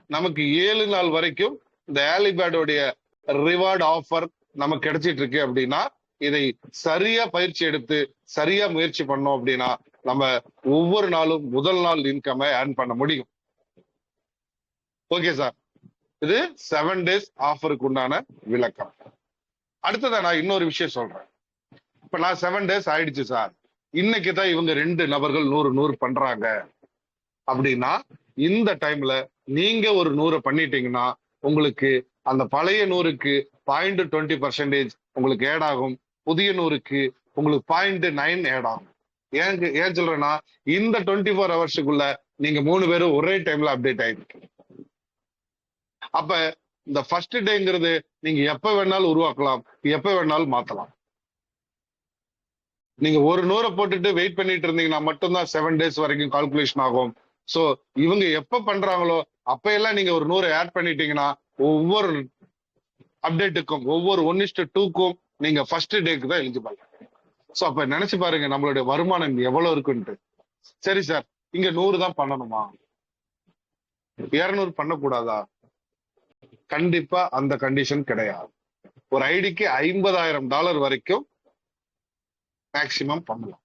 நமக்கு 7 நாள் வரைக்கும் இந்த ஆலிபேடோடைய ரிவார்டு ஆஃபர் நமக்கு கிடைச்சிட்டு இருக்கு அப்படின்னா, இதை சரியா பயிற்சி எடுத்து சரியா முயற்சி பண்ணோம் அப்படின்னா நம்ம ஒவ்வொரு நாளும் முதல் நாள் இன்கம் ஏர்ன் பண்ண முடியும். ஓகே சார், இது 7 டேஸ் ஆஃபருக்கு உண்டான விளக்கம். அடுத்ததா நான் இன்னொரு விஷயம் சொல்றேன். இப்ப நான் 7 டேஸ் ஆயிடுச்சு சார், இன்னைக்கு தான் இவங்க 2 நபர்கள் 100 பண்றாங்க அப்படின்னா, இந்த டைம்ல நீங்க ஒரு 100 பண்ணிட்டீங்கன்னா உங்களுக்கு அந்த பழைய 100க்கு 0.20% உங்களுக்கு ஏட் ஆகும். புதிய 100க்கு உங்களுக்கு 0.9 ஏட் ஆகும். ஏன் சொல்றேன்னா, இந்த 24 ஹவர்ஸுக்குள்ள நீங்க 3 பேரும் ஒரே டைம்ல அப்டேட் ஆயிருக்கு. அப்ப இந்த ஃபர்ஸ்ட் டேங்கிறது நீங்க எப்ப வேணாலும் உருவாக்கலாம், எப்ப வேணாலும் மாத்தலாம். நீங்க ஒரு 100 போட்டுட்டு வெயிட் பண்ணிட்டு இருந்தீங்கன்னா மட்டும்தான் 7 டேஸ் வரைக்கும் கால்குலேஷன் ஆகும். சோ இவங்க எப்ப பண்றாங்களோ அப்ப எல்லாம் நீங்க ஒரு 100 ஆட் பண்ணிட்டீங்கன்னா ஒவ்வொரு அப்டேட்டுக்கும் ஒவ்வொரு 1:2க்கும் நீங்க ஃபர்ஸ்ட் டேக்கு தான் எலிஜிபிள். சோ அப்ப நினைச்சு பாருங்க நம்மளுடைய வருமானம் எவ்வளவு இருக்குன்ட்டு. சரி சார், இங்க 100 தான் பண்ணணுமா, 200 பண்ணக்கூடாதா? கண்டிப்பா அந்த கண்டிஷன் கிடையாது. ஒரு ஐடிக்கு $50,000 வரைக்கும் மேக்சிமம் பண்ணலாம்.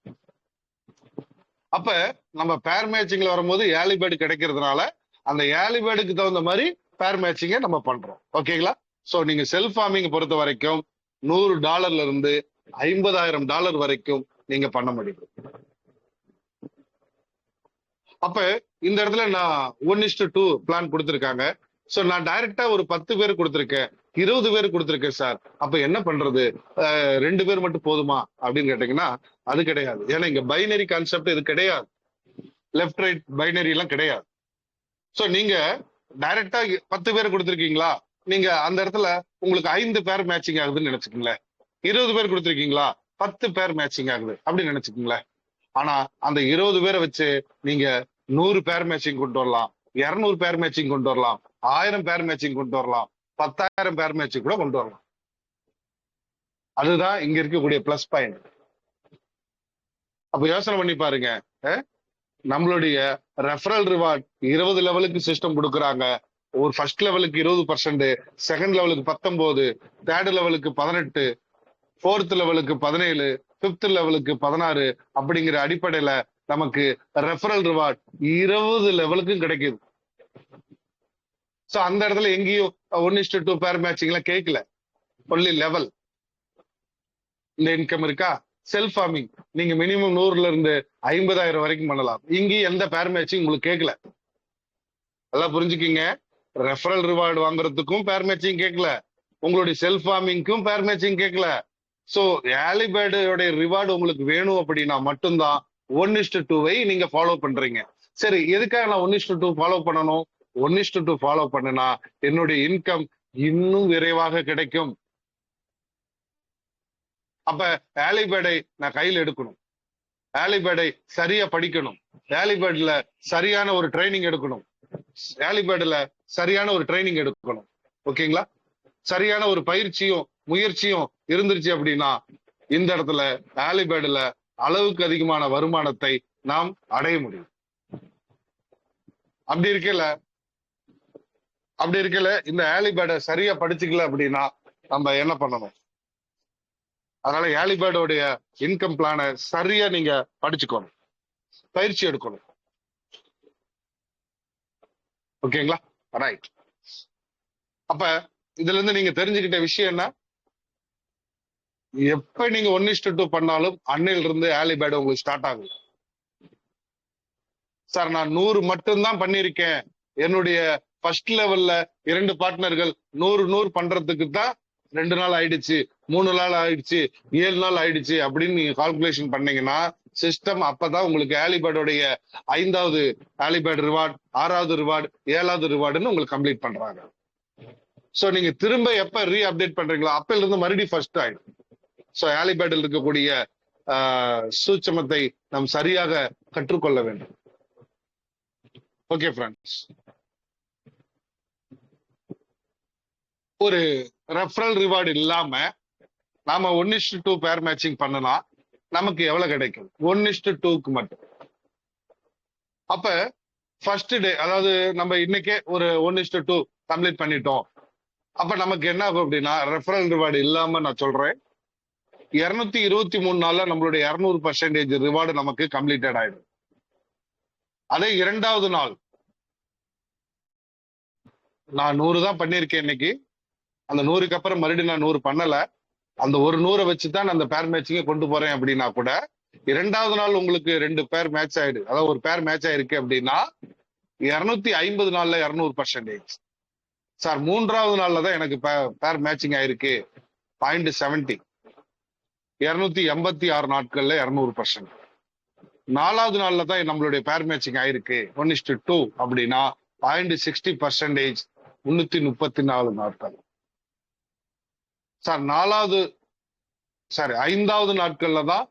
அப்ப நம்ம பேர் மேட்சிங்ல வரும்போது ஆலிபேட் கிடைக்கிறதுனால அந்த ஆலிபேடுக்கு தகுந்த மாதிரி பேர் மேட்சிங்க நம்ம பண்றோம். ஓகேங்களா? சோ நீங்க செல்ஃப் ஃபார்மிங் பொறுத்த வரைக்கும் $100 இருந்து $50,000 வரைக்கும் நீங்க பண்ண முடியும். அப்ப இந்த இடத்துல நான் 1:2 பிளான் கொடுத்திருக்காங்க. சோ நான் டைரக்டா ஒரு 10 பேர் கொடுத்திருக்கேன், 20 பேர் கொடுத்திருக்கேன் சார். அப்ப என்ன பண்றது, 2 பேர் மட்டும் போதுமா அப்படின்னு கேட்டீங்கன்னா அது கிடையாது. ஏன்னா இங்க பைனரி கான்செப்ட் இது கிடையாது. லெஃப்ட் ரைட் பைனரி எல்லாம் கிடையாது. சோ நீங்க டைரக்டா 10 பேர் கொடுத்திருக்கீங்களா, நீங்க அந்த இடத்துல உங்களுக்கு 5 பேர் மேட்சிங் ஆகுதுன்னு நினைச்சுக்கீங்களேன். 20 பேர் கொடுத்திருக்கீங்களா, 10 பேர் மேட்சிங் ஆகுது அப்படின்னு நினைச்சுக்கீங்களேன். ஆனா அந்த 20 பேரை வச்சு நீங்க 100 பேர் மேட்சிங் கொண்டு வரலாம், 200 பேர் மேட்சிங் கொண்டு வரலாம், 1000 பேர் மேட்சிங் கொண்டு வரலாம், 10,000 பேர் மேட்சிங் கூட கொண்டு வரலாம். அதுதான் இங்க இருக்கக்கூடிய பிளஸ் பாயிண்ட். அப்ப யோசனை பண்ணி பாருங்க. நம்மளுடைய ரெஃபரல் ரிவார்ட் 20 லெவலுக்கு சிஸ்டம் கொடுக்குறாங்க. ஒரு ஃபர்ஸ்ட் லெவலுக்கு 20%, செகண்ட் லெவலுக்கு 19, தேர்ட் லெவலுக்கு 18, ஃபோர்த் லெவலுக்கு 17, ஃபிஃப்த் லெவலுக்கு 16 அப்படிங்கிற அடிப்படையில நமக்கு ரெஃபரல் ரிவார்ட் 20 லெவலுக்கும் கிடைக்குது. சோ அந்த இடத்துல எங்கேயும் 1:2 பேர் மேட்சிங் எல்லாம் கேட்கல, ஒன்லி லெவல் இந்த இன்கம் இருக்கா. செல்ஃப் ஃபார்மிங் நீங்க மினிமம் 100ல இருந்து 50,000 வரைக்கும் பண்ணலாம். இங்கேயும் எந்த பேர் மேட்சிங் உங்களுக்கு கேட்கல. நல்லா புரிஞ்சுக்கிங்க. ரெஃபரல் ரிவார்டு வாங்குறதுக்கும் பேர் மேட்சிங் கேட்கல, உங்களுடைய செல்ஃப் ஃபார்மிங்க்கும் பேர் மேட்சிங் கேட்கல. சோ ஆலிபேடோட ரிவார்டு உங்களுக்கு வேணும் அப்படின்னா மட்டும்தான் 1:2 நீங்க ஃபாலோ பண்றீங்க. சரி, எதுக்காக நான் 1:2 ஃபாலோ பண்ணணும்? 1:2 ஃபாலோ பண்ணுனா என்னுடைய இன்கம் இன்னும் விரைவாக கிடைக்கும். அப்ப ஆலிபேடை நான் கையில் எடுக்கணும், ஆலிபேடை சரியா படிக்கணும், ஆலிபேட்ல சரியான ஒரு ட்ரைனிங் எடுக்கணும், ஆலிபேட்ல சரியான ஒரு ட்ரைனிங் எடுக்கணும். ஓகேங்களா? சரியான ஒரு பயிற்சியும் முயற்சியும் இருந்துருச்சு அப்படின்னா இந்த இடத்துல ஆலிபேர்டுல அளவுக்கு அதிகமான வருமானத்தை நாம் அடைய முடியும். அப்படி இருக்கல இந்த ஆலிபேர்டை சரியா படிச்சுக்கல அப்படின்னா நம்ம என்ன பண்ணணும்? அதனால ஆலிபேர்டோடைய இன்கம் பிளானை சரியா நீங்க படிச்சுக்கணும், பயிற்சி எடுக்கணும். ஓகேங்களா? ரைட். அப்ப இதுல இருந்து நீங்க தெரிஞ்சுக்கிட்ட விஷயம் என்ன? எப்ப நீங்க 1:2 பண்ணாலும் அன்னையில இருந்து ஆலிபேர்டு உங்களுக்கு ஸ்டார்ட் ஆகும். சார் நான் 100 மட்டும்தான் பண்ணிருக்கேன், என்னுடைய ஃபர்ஸ்ட் லெவல்ல 2 பார்ட்னர்கள் 100 பண்றதுக்கு தான் 2 நாள் ஆயிடுச்சு, 3 நாள் ஆயிடுச்சு, 7 நாள் ஆயிடுச்சு அப்படின்னு நீங்க கால்குலேஷன் பண்ணீங்கன்னா சிஸ்டம் அப்பதான் உங்களுக்கு ஆலிபேர்டோடைய 5வது ஆலிபேர்டு ரிவார்டு, 6வது ரிவார்டு, 7வது ரிவார்டுன்னு உங்களுக்கு கம்ப்ளீட் பண்றாங்க. சோ நீங்க திரும்ப எப்ப ரீ அப்டேட் பண்றீங்களோ அப்பல இருந்து மறுபடியும் ஃபர்ஸ்ட் ஆயிடும். சோ ஆலிபேர்டில் இருக்கக்கூடிய சூட்சமத்தை நாம் சரியாக கற்றுக்கொள்ள வேண்டும். ஓகே ஃப்ரெண்ட்ஸ், ஒரு ரெஃபரல் ரிவார்டு இல்லாம நாம 1:2 பேர் மேட்சிங் பண்ணனா நமக்கு எவ்வளவு கிடைக்கும்? 1:2க்கு மட்டும். அப்ப ஃபர்ஸ்ட் டே, அதாவது நம்ம இன்னைக்கே ஒரு 1:2 கம்ப்ளீட் பண்ணிட்டோம். அப்ப நமக்கு என்ன ஆகும் அப்படின்னா, ரெஃபரல் ரிவார்டு இல்லாம நான் சொல்றேன், 223 நாள்ல நம்மளுடைய 200% ரிவார்டு நமக்கு கம்ப்ளீட்டட் ஆயிடும். அதே 2வது நாள் நான் 100 தான் பண்ணிருக்கேன் இன்னைக்கு, அந்த 100க்கு அப்புறம் மறுபடியும் நான் 100 பண்ணல, அந்த ஒரு 100 வச்சுதான் அந்த பேர் மேட்சிங்க கொண்டு போறேன் அப்படின்னா கூட 2வது நாள் உங்களுக்கு 2 பேர் மேட்ச் ஆயிடு, அதாவது ஒரு பேர் மேட்ச் ஆயிருக்கு அப்படின்னா 250 நாள்ல 200%. சார் 3வது நாள்ல தான் எனக்கு பேர் மேட்சிங் ஆயிருக்கு 0.70, 286 நாட்கள்ல 200%. 4வது நாள்ல தான் நம்மளுடைய பேர் மேட்சிங் ஆயிருக்கு 1:2 அப்படின்னா 0.60%, 334 நாட்கள். சார் 5வது நாட்கள்ல தான்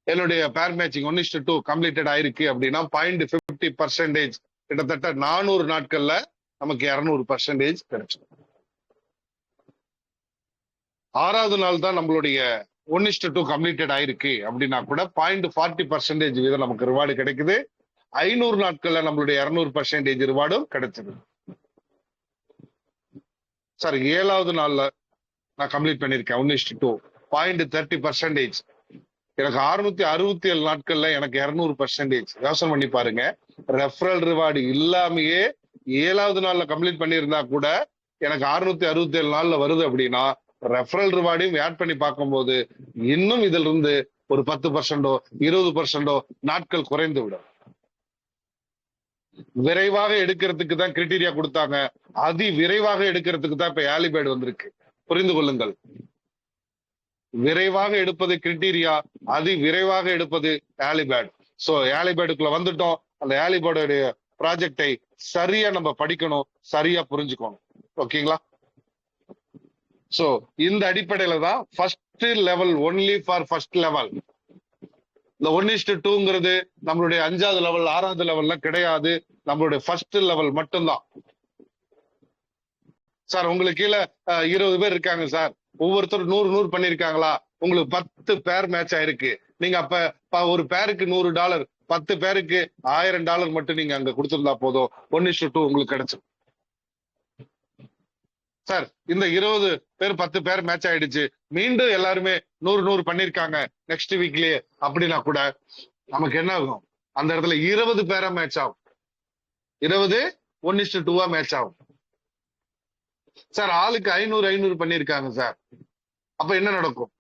என்னுடைய பேர் மேட்சிங் 1:2 கம்ப்ளீட்டட் ஆயிருக்கு அப்படின்னா 0.50%, கிட்டத்தட்ட 400 நாட்கள்ல நமக்கு 200% கிடைச்சிடும். 6வது நாள் தான் நம்மளுடைய 1:2 கம்ப்ளீட்டட் ஆயிருக்கு அப்படின்னா கூட 0.40% வீதம் நமக்கு ரிவார்டு கிடைக்குது. 500 நாட்கள்ல நம்மளுடைய 200% ரிவார்டும் கிடைச்சது. சார் 7வது நாள்ல நான் கம்ப்ளீட் பண்ணிருக்கேன் 1:2, 0.30%. எனக்கு 667 நாட்கள்ல எனக்கு 200%. யோசனை பண்ணி பாருங்க, ரெஃபரல் ரிவார்டு இல்லாமயே 7வது நாள்ல கம்ப்ளீட் பண்ணியிருந்தா கூட எனக்கு 667 நாள்ல வருது அப்படின்னா ரெஃபரல் ரிவார்டையும் ஆட் பண்ணி பார்க்கும்போது இன்னும் இதுல இருந்து ஒரு 10%, 20% நாட்கள் குறைந்து விடும். விரைவாக எடுக்கிறதுக்கு தான் கிரைட்டீரியா கொடுத்தாங்க, அதி விரைவாக எடுக்கிறதுக்கு தான் இப்ப ஆலிபேர்டு வந்திருக்கு. புரிந்து கொள்ளுங்கள், விரைவாக எடுப்பது கிரைட்டீரியா, அதி விரைவாக எடுப்பது ஆலிபேர்டு. சோ ஆலிபேர்டுக்குள்ள வந்துட்டோம், அந்த ஆலிபேர்டுடைய ப்ராஜெக்டை சரியா நம்ம படிக்கணும், சரியா புரிஞ்சுக்கணும். ஓகேங்களா? சோ இந்த அடிப்படையில தான் first level, only for first level. இந்த 1:2ங்கிறது நம்மளுடைய 5வது லெவல் 6வது லெவல்ல கிடையாது, நம்மளுடைய ஃபர்ஸ்ட் லெவல் மட்டும்தான். சார் உங்களுக்கு கீழே 20 பேர் இருக்காங்க சார், ஒவ்வொருத்தரும் 100 பண்ணிருக்காங்களா, உங்களுக்கு 10 பேர் மேட்ச் ஆயிருக்கு, நீங்க அப்ப ஒரு பேருக்கு $100, 10 பேருக்கு $1000 மட்டும் நீங்க அங்க கொடுத்திருந்தா போதும், 1:2 உங்களுக்கு கிடைச்சிடும். சார் இந்த 20 பேர் 10 பேர் மேட்ச் ஆயிடுச்சு, மீண்டும் எல்லாருமே 100 பண்ணிருக்காங்க நெக்ஸ்ட் வீக்லயே அப்படின்னா கூட நமக்கு என்ன ஆகும்? அந்த இடத்துல 20 பேரா மேட்ச் ஆகும், 20 1:2 மேட்ச் ஆகும். சார் ஆளுக்கு 500 பண்ணிருக்காங்க சார், அப்ப என்ன நடக்கும்?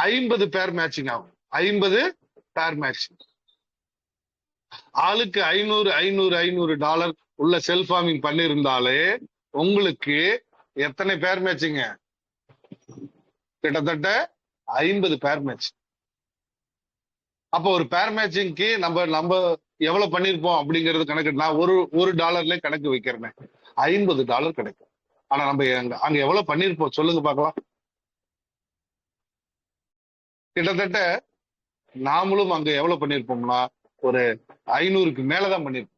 50 பேர் மேட்சிங் ஆகும், 50 பேர் மேட்சிங். ஆளுக்கு $500 உள்ள செல்ஃப் ஃபார்மிங் பண்ணிருந்தாலே உங்களுக்கு எத்தனை பேர் மேட்சிங்க? கிட்டத்தட்ட 50 பேர் மேட்ச். அப்ப ஒரு பேர் மேட்சிங்க்கு நம்ம எவ்வளவு பண்ணிருப்போம் அப்படிங்கறது கணக்கு நான் ஒரு டாலர்ல கணக்கு வைக்கிறேன், $50 கிடைக்கும். ஆனா நம்ம அங்க எவ்வளவு பண்ணிருப்போம் சொல்லுங்க பார்க்கலாம். கிட்டத்தட்ட நாமளும் அங்க எவ்வளவு பண்ணிருப்போம்னா ஒரு 500க்கு மேலதான் பண்ணிருப்போம்.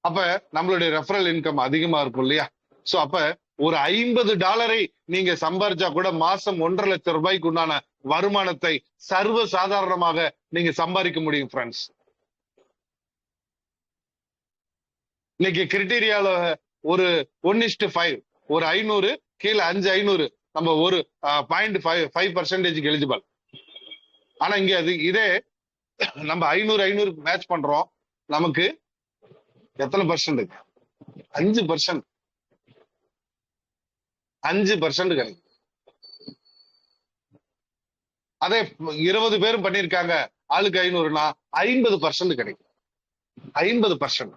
அப்ப நம்மளுடைய ரெஃபரல் இன்கம் அதிகமா இருக்கும் இல்லையா? சோ அப்ப ஒரு $50 நீங்க சம்பாரிச்சா கூட மாசம் 1,50,000 ரூபாய்க்கு உண்டான வருமானத்தை சர்வ சாதாரணமாக நீங்க சம்பாதிக்க முடியும் ஃப்ரெண்ட்ஸ். இன்னைக்கு கிரிட்டீரியால ஒரு 1:5, ஒரு 500 கீழே 500 நம்ம ஒரு 0.5% எலிஜிபிள். ஆனா இங்க அது இதே நம்ம 500 மேட்ச் பண்றோம், நமக்கு எத்தனை பர்சன்ட்? 5%. 5% கிடைக்கும். அதே 20 பேரும் பண்ணிருக்காங்க, ஆளுக்கு 500னா 50% கிடைக்கும். 50%.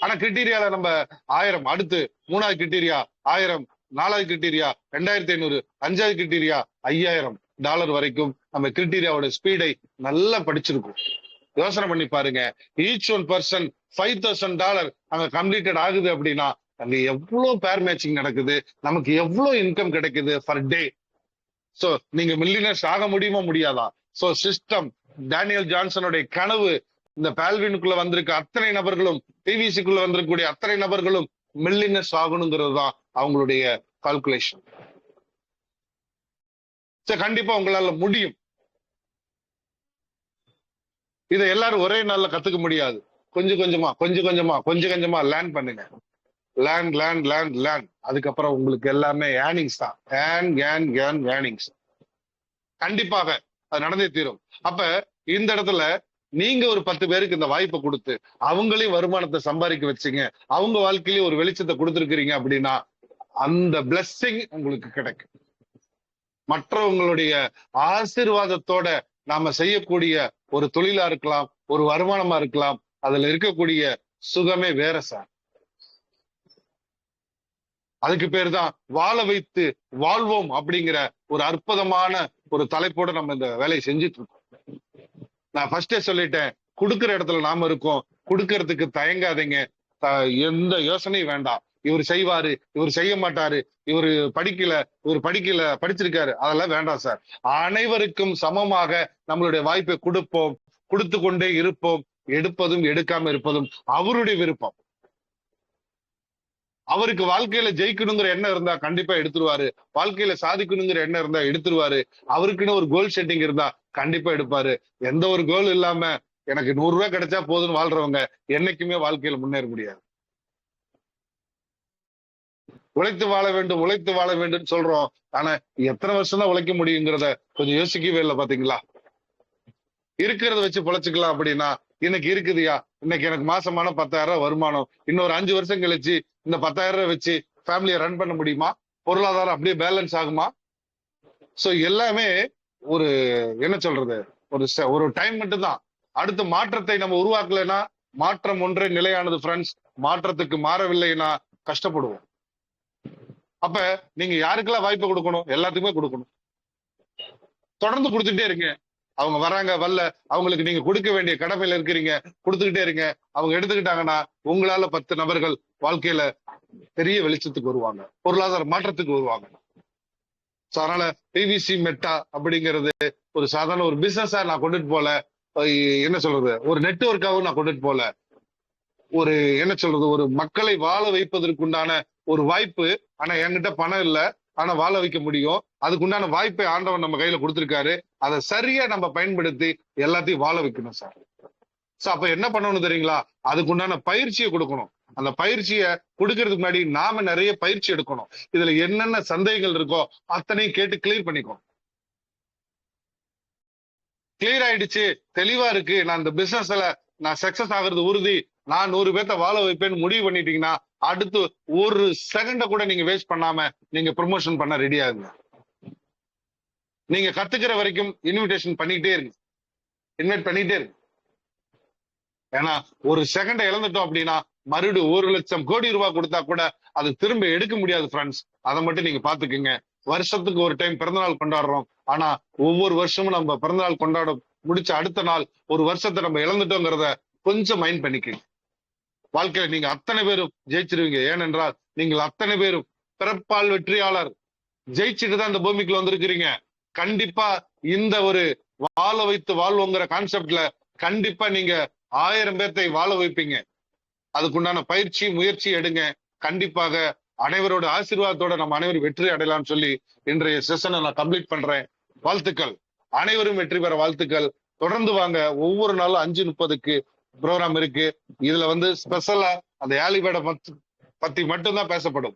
ஆனா கிரிட்டீரியால நம்ம 1000, அடுத்து 3வது கிரிட்டீரியா 1000, 4வது கிரிட்டீரியா 2500, 5வது கிரிட்டீரியா $5000 வரைக்கும் நம்ம கிரிட்டீரியாவோட ஸ்பீடை நல்லா படிச்சிருக்கோம். யோசனை பண்ணி பாருங்க, ஈச் ஒன் பர்சன் $5,000 அங்க கம்ப்ளீட்டட் ஆகுது அப்படின்னா அங்க எவ்வளவு பேர் மேட்சிங் நடக்குது, நமக்கு எவ்வளவு இன்கம் கிடைக்குது பர் டே. சோ நீங்க மில்லியனர்ஸ் ஆக முடியுமா முடியாதா? சோ சிஸ்டம், டேனியல் ஜான்சனுடைய கனவு, இந்த பால்வினுக்குள்ள வந்திருக்க அத்தனை நபர்களும், டிவிசிக்குள்ள வந்திருக்கக்கூடிய அத்தனை நபர்களும் மில்லியனர்ஸ் ஆகணுங்கிறது தான் அவங்களுடைய கால்குலேஷன். கண்டிப்பா உங்களால முடியும். இதை எல்லாரும் ஒரே நாள்ல கத்துக்க முடியாது. கொஞ்சம் கொஞ்சமா லேர்ன் பண்ணுங்க. லேர்ன். அதுக்கப்புறம் உங்களுக்கு எல்லாமே ஏர்னிங்ஸ் தான். ஏர்னிங்ஸ் கண்டிப்பாக அது நடந்தே தீரும். அப்ப இந்த இடத்துல நீங்க ஒரு 10 பேருக்கு இந்த வாய்ப்பை கொடுத்து அவங்களையும் வருமானத்தை சம்பாதிக்க வச்சீங்க, அவங்க வாழ்க்கையிலேயே ஒரு வெளிச்சத்தை கொடுத்துருக்கீங்க அப்படின்னா அந்த பிளெஸிங் உங்களுக்கு கிடைக்கும். மற்றவங்களுடைய ஆசீர்வாதத்தோட நாம செய்யக்கூடிய ஒரு தொழிலா இருக்கலாம், ஒரு வருமானமா இருக்கலாம், அதுல இருக்கக்கூடிய சுகமே வேற சார். அதுக்கு பேர் தான் வாழ வைத்து வாழ்வோம் அப்படிங்கிற ஒரு அற்புதமான ஒரு தலைப்போட நம்ம இந்த வேலையை செஞ்சுட்டு இருக்கோம். நான் ஃபர்ஸ்டே சொல்லிட்டேன், கொடுக்கிற இடத்துல நாம இருக்கோம், கொடுக்கறதுக்கு தயங்காதீங்க. எந்த யோசனையும் வேண்டாம். இவர் செய்வாரு, இவர் செய்ய மாட்டாரு, இவர் படிச்சிருக்காரு, அதெல்லாம் வேண்டாம் சார். அனைவருக்கும் சமமாக நம்மளுடைய வாய்ப்பை கொடுப்போம், கொடுத்து கொண்டே இருப்போம். எடுப்பதும் எடுக்காம இருப்பதும் அவருடைய விருப்பம். அவருக்கு வாழ்க்கையில ஜெயிக்கணுங்கிற எண்ணம் இருந்தா கண்டிப்பா எடுத்துருவாரு, வாழ்க்கையில சாதிக்கணுங்கிற எண்ணம் இருந்தா எடுத்துருவாரு, அவருக்குன்னு ஒரு கோல் செட்டிங் இருந்தா கண்டிப்பா எடுப்பாரு. எந்த ஒரு கோல் இல்லாம எனக்கு 100 ரூபாய் கிடைச்சா போதும்னு வாழ்றவங்க என்னைக்குமே வாழ்க்கையில முன்னேற முடியாது. உழைத்து வாழ வேண்டும் சொல்றோம், ஆனா எத்தனை வருஷம் தான் உழைக்க முடியுங்கிறத கொஞ்சம் யோசிக்கவே இல்லை. பாத்தீங்களா? இருக்கிறத வச்சு பொழைச்சுக்கலாம் அப்படின்னா இன்னைக்கு இருக்குதுயா, இன்னைக்கு எனக்கு மாசமான 10,000 வருமானம், இன்னொரு 5 வருஷம் கழிச்சு இந்த 10,000 வச்சு ஃபேமிலியை ரன் பண்ண முடியுமா? பொருளாதாரம் அப்படியே பேலன்ஸ் ஆகுமா? சோ எல்லாமே ஒரு என்ன சொல்றது, ஒரு டைம் மட்டும் தான். அடுத்த மாற்றத்தை நம்ம உருவாக்கலைன்னா, மாற்றம் ஒன்றே நிலையானது ஃப்ரெண்ட்ஸ். மாற்றத்துக்கு மாறவில்லைன்னா கஷ்டப்படுவோம். அப்ப நீங்க யாருக்கெல்லாம் வாய்ப்பு கொடுக்கணும்? எல்லாத்துக்குமே கொடுக்கணும். தொடர்ந்து கொடுத்துட்டே இருங்க. அவங்க வராங்க வரல, அவங்களுக்கு நீங்க கொடுக்க வேண்டிய கடமையில இருக்கிறீங்க, கொடுத்துக்கிட்டே இருங்க. அவங்க எடுத்துக்கிட்டாங்கன்னா உங்களால 10 நபர்கள் வாழ்க்கையில பெரிய வெளிச்சத்துக்கு வருவாங்க, பொருளாதார மாற்றத்துக்கு வருவாங்க. அதனால பிவிசி மெட்டா அப்படிங்கிறது ஒரு சாதாரண ஒரு பிசினஸா நான் கொண்டுட்டு போல, என்ன சொல்றது, ஒரு நெட்வொர்க்காவும் நான் கொண்டுட்டு போல, ஒரு என்ன சொல்றது, ஒரு மக்களை வாழ வைப்பதற்குண்டான ஒரு வாய்ப்பு. ஆனா என்கிட்ட பணம் இல்ல, ஆனா வாழ வைக்க முடியும். அதுக்குண்டான வாய்ப்பை ஆண்டவன் நம்ம கையில கொடுத்திருக்காரு. அதை சரியா நம்ம பயன்படுத்தி எல்லாத்தையும் வாழ வைக்கணும் சார். அப்ப என்ன பண்ணணும் தெரியுங்களா? அதுக்குண்டான பயிற்சியை கொடுக்கணும். அந்த பயிற்சியை கொடுக்கறதுக்கு முன்னாடி நாம நிறைய பயிற்சி எடுக்கணும். இதுல என்னென்ன சந்தேகங்கள் இருக்கோ அத்தனையும் கேட்டு கிளியர் பண்ணிக்கணும். கிளியர் ஆயிடுச்சு, தெளிவா இருக்கு, நான் இந்த பிசினஸ்ல நான் சக்சஸ் ஆகுறது உறுதி, நான் 100 பேர்த்த வாழ வைப்பேன்னு முடிவு பண்ணிட்டீங்கன்னா அடுத்து ஒரு செகண்ட கூட நீங்க வேஸ்ட் பண்ணாம நீங்க ப்ரமோஷன் பண்ண ரெடி ஆகுங்க. நீங்க கத்துக்கிற வரைக்கும் இன்விடேஷன் பண்ணிக்கிட்டே இருங்க, இன்வைட் பண்ணிட்டே இருங்க. ஏன்னா ஒரு செகண்ட இழந்துட்டோம் அப்படின்னா மறுபடியும் 1,00,000 கோடி ரூபாய் கொடுத்தா கூட அது திரும்ப எடுக்க முடியாது ஃப்ரெண்ட்ஸ். அதை மட்டும் நீங்க பாத்துக்கோங்க. வருஷத்துக்கு ஒரு டைம் பிறந்தநாள் கொண்டாடுறோம், ஆனா ஒவ்வொரு வருஷமும் நம்ம பிறந்தநாள் கொண்டாட முடிச்ச அடுத்த நாள் ஒரு வருஷத்தை நம்ம இழந்துட்டோங்கிறத கொஞ்சம் மைண்ட் பண்ணிக்கங்க. வாழ்க்கையில நீங்க அத்தனை பேரும் ஜெயிச்சிருவீங்க. ஏனென்றால் நீங்கள் அத்தனை பேரும் பிறப்பால் வெற்றியாளர், ஜெயிச்சுட்டு தான் இந்த பூமிக்குள்ள வந்திருக்கிறீங்க. கண்டிப்பா இந்த ஒரு வாழ வைத்து வாழ்வோங்கிற கான்செப்ட்ல கண்டிப்பா நீங்க 1000 பேர்த்தை வாழ வைப்பீங்க. அதுக்குண்டான பயிற்சி முயற்சி எடுங்க. கண்டிப்பாக அனைவரோட ஆசீர்வாதத்தோட நம்ம அனைவரும் வெற்றி அடையலாம்னு சொல்லி இன்றைய செஷனை நான் கம்ப்ளீட் பண்றேன். வாழ்த்துக்கள், அனைவரும் வெற்றி பெற வாழ்த்துக்கள். தொடர்ந்து வாங்க. ஒவ்வொரு நாளும் 5:30க்கு ப்ரோக்ராம் இருக்கு. இதுல ஸ்பெஷலா அந்த ஏலிபேட பத்தி மட்டும்தான் பேசப்படும்.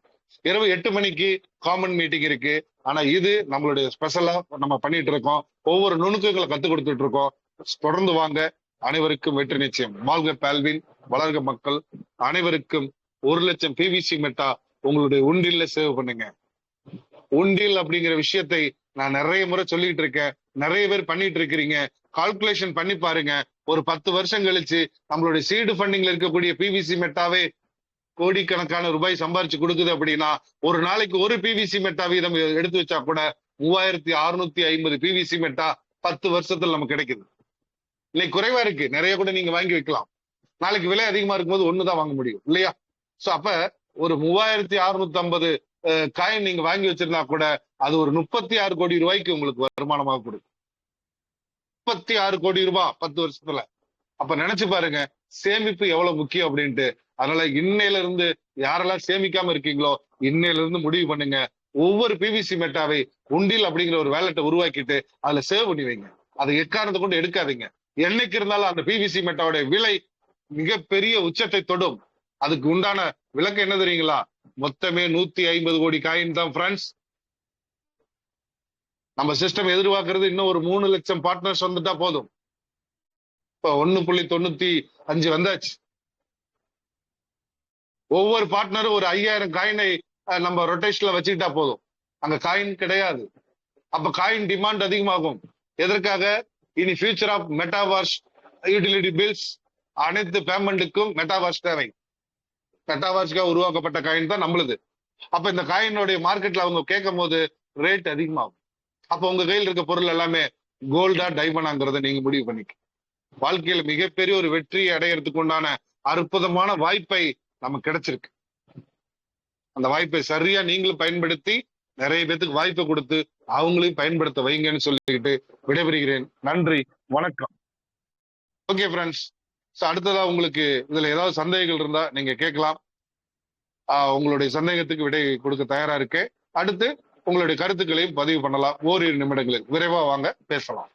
இரவு 8 மணிக்கு காமன் மீட்டிங் இருக்கு. ஆனா இது நம்மளுடைய ஸ்பெஷலா நம்ம பண்ணிட்டு இருக்கோம். ஒவ்வொரு நுணுக்கங்களை கத்துக் கொடுத்துட்டு இருக்கோம். தொடர்ந்து வாங்க. அனைவருக்கும் வெற்றி நிச்சயம். வாழ்க பால்வின், வளர்க மக்கள். அனைவருக்கும் 1,00,000 பிவிசி மெட்டா உங்களுடைய உண்டில்ல சேவ் பண்ணுங்க. உண்டில் அப்படிங்கிற விஷயத்தை நான் நிறைய முறை சொல்லிட்டு இருக்கேன். நிறைய பேர் பண்ணிட்டு இருக்கிறீங்க. கால்குலேஷன் பண்ணி பாருங்க. ஒரு 10 வருஷம் கழிச்சு நம்மளுடைய சீடு ஃபண்டிங்ல இருக்கக்கூடிய பிவிசி மெட்டாவே கோடிக்கணக்கான ரூபாய் சம்பாரிச்சு கொடுக்குது அப்படின்னா, ஒரு நாளைக்கு ஒரு பிவிசி மெட்டா வீதம் எடுத்து வச்சா கூட 3650 பிவிசி மெட்டா 10 வருஷத்துல நமக்கு கிடைக்குது. இன்னைக்கு குறைவா இருக்கு, நிறைய கூட நீங்க வாங்கி வைக்கலாம். நாளைக்கு விலை அதிகமா இருக்கும்போது ஒண்ணுதான் வாங்க முடியும் இல்லையா? சோ அப்ப ஒரு 3650 காயின் நீங்க வாங்கி வச்சிருந்தா கூட அது ஒரு 36 கோடி ரூபாய்க்கு உங்களுக்கு வருமானமாக கொடுக்கும். 36 கோடி ரூபாய் 10 வருஷத்துல. அப்ப நினைச்சு பாருங்க சேமிப்பு எவ்வளவு முக்கியம் அப்படின்ட்டு. அதனால இன்னையில இருந்து யாரெல்லாம் சேமிக்காம இருக்கீங்களோ இன்னையில இருந்து முடிவு பண்ணுங்க. ஒவ்வொரு பிவிசி மெட்டாவை உண்டில் அப்படிங்கிற ஒரு வேலட்டை உருவாக்கிட்டு அதுல சேவ் பண்ணி வைங்க. அதை எக்காரணத்தை கொண்டு எடுக்காதீங்க. என்னைக்கு இருந்தாலும் அந்த பிவிசி மெட்டாவுடைய விலை மிகப்பெரிய உச்சத்தை தொடும். அதுக்கு உண்டான விளக்கம் என்ன தெரியுங்களா? மொத்தமே 150 கோடி காயின் தான் ஃப்ரெண்ட்ஸ். நம்ம சிஸ்டம் எதிர்பார்க்கறது இன்னும் ஒரு 3 லட்சம் பார்ட்னர்ஸ் வந்துட்டா போதும். இப்ப 1.95 வந்தாச்சு. ஒவ்வொரு பார்ட்னரும் ஒரு 5000 காயினை நம்ம ரொட்டேஷன்ல வச்சுக்கிட்டா போதும். அங்க காயின் கிடையாது. அப்ப காயின் டிமாண்ட் அதிகமாகும். எதற்காக? இனி future of metaverse, utility bills, அனைத்து பேமெண்ட்டுக்கும் மெட்டாவர்ஸ் தேவை. மெட்டாவர்ஸ்க்காக உருவாக்கப்பட்ட காயின் தான் நம்மளுது. அப்ப இந்த காயினுடைய மார்க்கெட்ல அவங்க கேட்கும் போது ரேட் அதிகமாகும். அப்ப உங்க கையில் இருக்க பொருள் எல்லாமே கோல்டா டைமண்டாங்கிறத நீங்க முடிவு பண்ணிக்க. வாழ்க்கையில மிகப்பெரிய ஒரு வெற்றியை அடையறதுக்கு உண்டான அற்புதமான வாய்ப்பை நமக்கு கிடைச்சிருக்கு. அந்த வாய்ப்பை சரியா நீங்களும் பயன்படுத்தி நிறைய பேத்துக்கு வாய்ப்பை கொடுத்து அவங்களையும் பயன்படுத்த வைங்கன்னு சொல்லிக்கிட்டு விடைபெறுகிறேன். நன்றி, வணக்கம். ஓகே ஃப்ரெண்ட்ஸ், அடுத்ததா உங்களுக்கு இதுல ஏதாவது சந்தேகங்கள் இருந்தா நீங்க கேட்கலாம். உங்களுடைய சந்தேகத்துக்கு விடை கொடுக்க தயாரா இருக்கேன். அடுத்து உங்களுடைய கருத்துக்களையும் பதிவு பண்ணலாம். ஓரிரு நிமிடங்களில் விரைவா வாங்க பேசலாம்.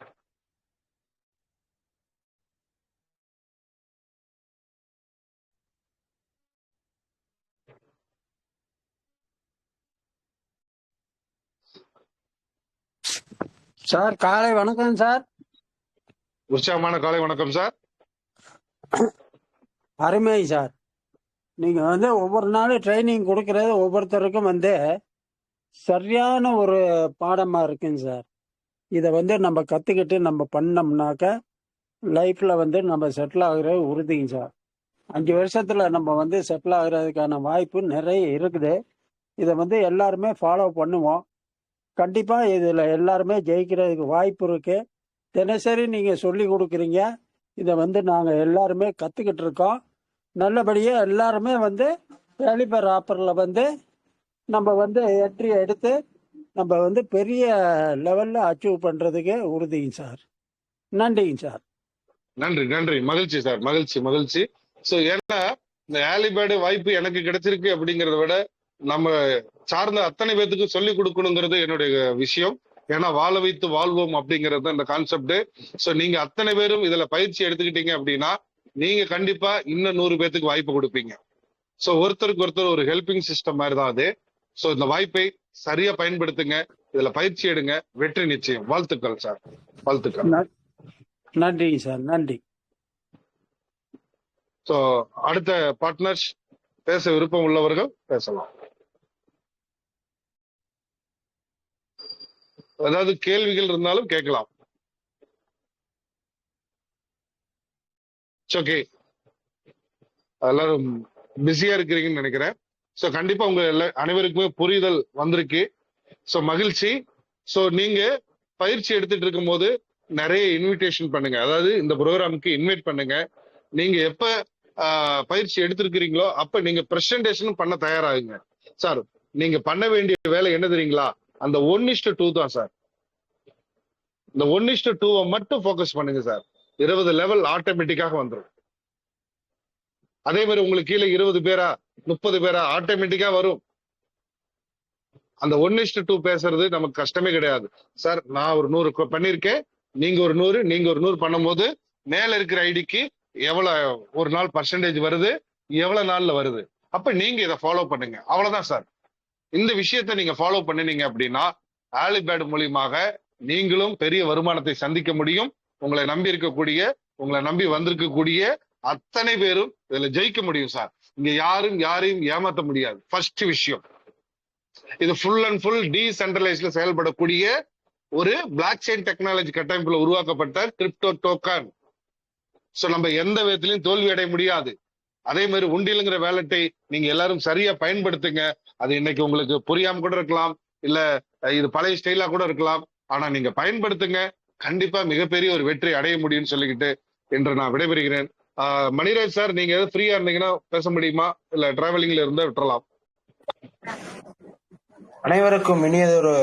சார் காலை வணக்கம் சார். உற்சாகமான காலை வணக்கம் சார். அருமை சார். நீங்க ஒவ்வொரு நாளும் ட்ரைனிங் கொடுக்கறது ஒவ்வொருத்தருக்கும் சரியான ஒரு பாடமா இருக்குங்க சார். இதை நம்ம கத்துக்கிட்டு நம்ம பண்ணோம்னாக்க லைஃப்ல நம்ம செட்டில் ஆகுறது உறுதிங்க சார். 5 வருஷத்துல நம்ம செட்டில் ஆகுறதுக்கான வாய்ப்பு நிறைய இருக்குது. இதை எல்லாருமே ஃபாலோ பண்ணுவோம். கண்டிப்பா இதுல எல்லாருமே ஜெயிக்கிறதுக்கு வாய்ப்பு இருக்கு. தினசரி நீங்க சொல்லி கொடுக்குறீங்க. இதை நாங்க எல்லாருமே கத்துக்கிட்டு இருக்கோம். நல்லபடியா எல்லாருமே வேலிபர் ஆப்பர்ல நம்ம என்ட்ரி எடுத்து நம்ம பெரிய லெவல்ல அச்சீவ் பண்றதுக்கு உறுதிங்க சார். நன்றிங்க சார். நன்றி நன்றி, மகிழ்ச்சி சார், மகிழ்ச்சி மகிழ்ச்சி. சோ ஏன்னா இந்த ஏலிபேர்டு வாய்ப்பு எனக்கு கிடைச்சிருக்கு அப்படிங்கறத விட நம்ம சார்ந்த அத்தனை பேத்துக்கு சொல்லி கொடுக்கணுங்கிறது என்னுடைய விஷயம். ஏன்னா வாழ வைத்து வாழ்வோம் அப்படிங்கிறது இந்த கான்செப்ட். சோ நீங்க அத்தனை பேரும் இதுல பயிற்சி எடுத்துக்கிட்டீங்க அப்படின்னா நீங்க கண்டிப்பா இன்னும் 100 பேத்துக்கு வாய்ப்பு கொடுப்பீங்க. சோ ஒருத்தருக்கு ஒருத்தர் ஒரு ஹெல்பிங் சிஸ்டம் மாதிரி தான் அது. சோ இந்த வாய்ப்பை சரியா பயன்படுத்துங்க. இதுல பயிற்சி எடுங்க, வெற்றி நிச்சயம். வாழ்த்துக்கள் சார், வாழ்த்துக்கள். நன்றிங்க சார், நன்றி. சோ அடுத்த பார்ட்னர்ஸ் பேச விருப்பம் உள்ளவர்கள் பேசலாம். ஏதாவது கேள்விகள் இருந்தாலும் கேட்கலாம். ஓகே, எல்லாரும் பிஸியா இருக்கிறீங்கன்னு நினைக்கிறேன். சோ கண்டிப்பா உங்க அனைவருக்குமே புரிதல் வந்திருக்கு. சோ மகிழ்ச்சி. சோ நீங்க பயிற்சி எடுத்துட்டு இருக்கும் போது நிறைய இன்விடேஷன் பண்ணுங்க. அதாவது இந்த ப்ரோக்ராமுக்கு இன்வைட் பண்ணுங்க. நீங்க எப்ப பயிற்சி எடுத்திருக்கிறீங்களோ அப்ப நீங்க பிரசன்டேஷன் பண்ண தயாராகுங்க. சார் நீங்க பண்ண வேண்டிய வேலை என்ன தெரியுங்களா? அந்த 1:2 தான் சார். இந்த 1:2 மட்டும் போக்கஸ் பண்ணுங்க சார். 20 லெவல் ஆட்டோமேட்டிக்காக வந்துடும். அதே மாதிரி உங்களுக்கு கீழே 20 பேரா 30 பேரா ஆட்டோமேட்டிக்கா வரும். அந்த 1:2 பேசுறது நமக்கு கஷ்டமே கிடையாது. சார் நான் ஒரு 100 பண்ணிருக்கேன், நீங்க ஒரு 100, நீங்க ஒரு 100 பண்ணும்போது மேல இருக்கிற ஐடிக்கு எவ்வளவு ஒரு நாள் பர்சன்டேஜ் வருது, எவ்வளவு நாள்ல வருது. அப்ப நீங்க இதை ஃபாலோ பண்ணுங்க. அவ்வளவுதான் சார். இந்த விஷயத்தை நீங்க ஃபாலோ பண்ணினீங்க அப்படின்னா ஆலிபேட் மூலியமாக நீங்களும் பெரிய வருமானத்தை சந்திக்க முடியும். உங்களை நம்பி இருக்கக்கூடிய, உங்களை நம்பி வந்திருக்கக்கூடிய அத்தனை பேரும் இதுல ஜெயிக்க முடியும் சார். இங்க யாரையும் ஏமாத்த முடியாது. ஃபர்ஸ்ட் விஷயம், இது ஃபுல் அண்ட் ஃபுல் டீசென்ட்ரலைஸ்ல செயல்படக்கூடிய ஒரு பிளாக் செயின் டெக்னாலஜி கட்டமைப்புல உருவாக்கப்பட்ட கிரிப்டோ டோக்கன். சோ நம்ம எந்த விதத்திலையும் தோல்வி அடைய முடியாது. அதே மாதிரி உண்டியலுங்கிற வேலட்டை நீங்க எல்லாரும் சரியா பயன்படுத்துங்க. அது இன்னைக்கு உங்களுக்கு புரியாம கூட இருக்கலாம், இல்ல இது பழைய ஸ்டைலா கூட இருக்கலாம். ஆனா நீங்க பயன்படுத்துங்க, கண்டிப்பா மிகப்பெரிய ஒரு வெற்றி அடைய முடியும்னு சொல்லிக்கிட்டு இன்று நான் விடைபெறுகிறேன். மணிராஜ் சார், நீங்க எதாவது ஃப்ரீயா இருந்தீங்கன்னா பேச முடியுமா, இல்ல டிராவலிங்ல இருந்தா விட்டுறலாம். அனைவருக்கும் இனியதொரு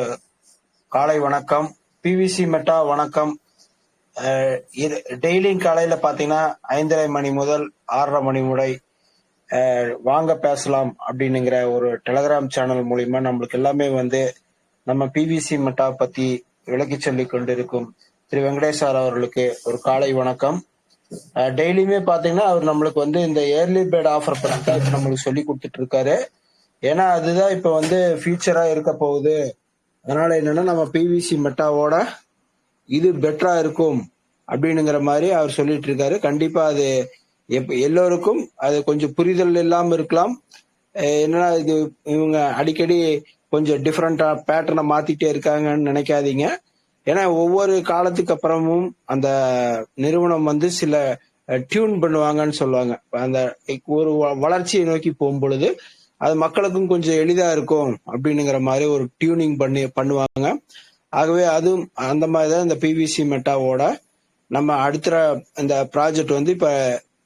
காலை வணக்கம். பிவிசி மெட்டா வணக்கம். டெய்லியும் காலையில பாத்தீங்கன்னா 5:30 மணி முதல் 6:30 மணி முறை வாங்க பேசலாம் அப்படின்னுங்கிற ஒரு டெலிகிராம் சேனல் மூலியமா நம்மளுக்கு எல்லாமே வந்து நம்ம பிவிசி மெட்டா பத்தி விளக்கி சொல்லி கொண்டிருக்கும் திரு வெங்கடேஷ் சார் அவர்களுக்கு ஒரு காலை வணக்கம். டெய்லியுமே பாத்தீங்கன்னா அவர் நம்மளுக்கு வந்து இந்த ஏர்லி பேர்ட் ஆஃபர் பத்தி தான் இப்ப நம்மளுக்கு சொல்லி கொடுத்துட்டு இருக்காரு. ஏன்னா அதுதான் இப்ப வந்து ஃபியூச்சரா இருக்க போகுது. அதனால என்னன்னா நம்ம பிவிசி மெட்டாவோட இது பெட்டரா இருக்கும் அப்படின்னுங்கிற மாதிரி அவர் சொல்லிட்டு இருக்காரு. கண்டிப்பா அது எல்லோருக்கும் அது கொஞ்சம் புரிதல் இல்லாம இருக்கலாம். என்னன்னா இது இவங்க அடிக்கடி கொஞ்சம் டிஃப்ரெண்டா பேட்டர்னை மாத்திட்டே இருக்காங்கன்னு நினைக்காதீங்க. ஏன்னா ஒவ்வொரு காலத்துக்கு அப்புறமும் அந்த நிறுவனம் வந்து சில டியூன் பண்ணுவாங்கன்னு சொல்லுவாங்க. அந்த ஒரு வளர்ச்சியை நோக்கி போகும் பொழுது அது மக்களுக்கும் கொஞ்சம் எளிதா இருக்கும் அப்படின்னுங்கிற மாதிரி ஒரு டியூனிங் பண்ணுவாங்க. ஆகவே அதுவும் அந்த மாதிரிதான் இந்த பிவிசி மெட்டாவோட நம்ம அடுத்த இந்த ப்ராஜெக்ட் வந்து இப்ப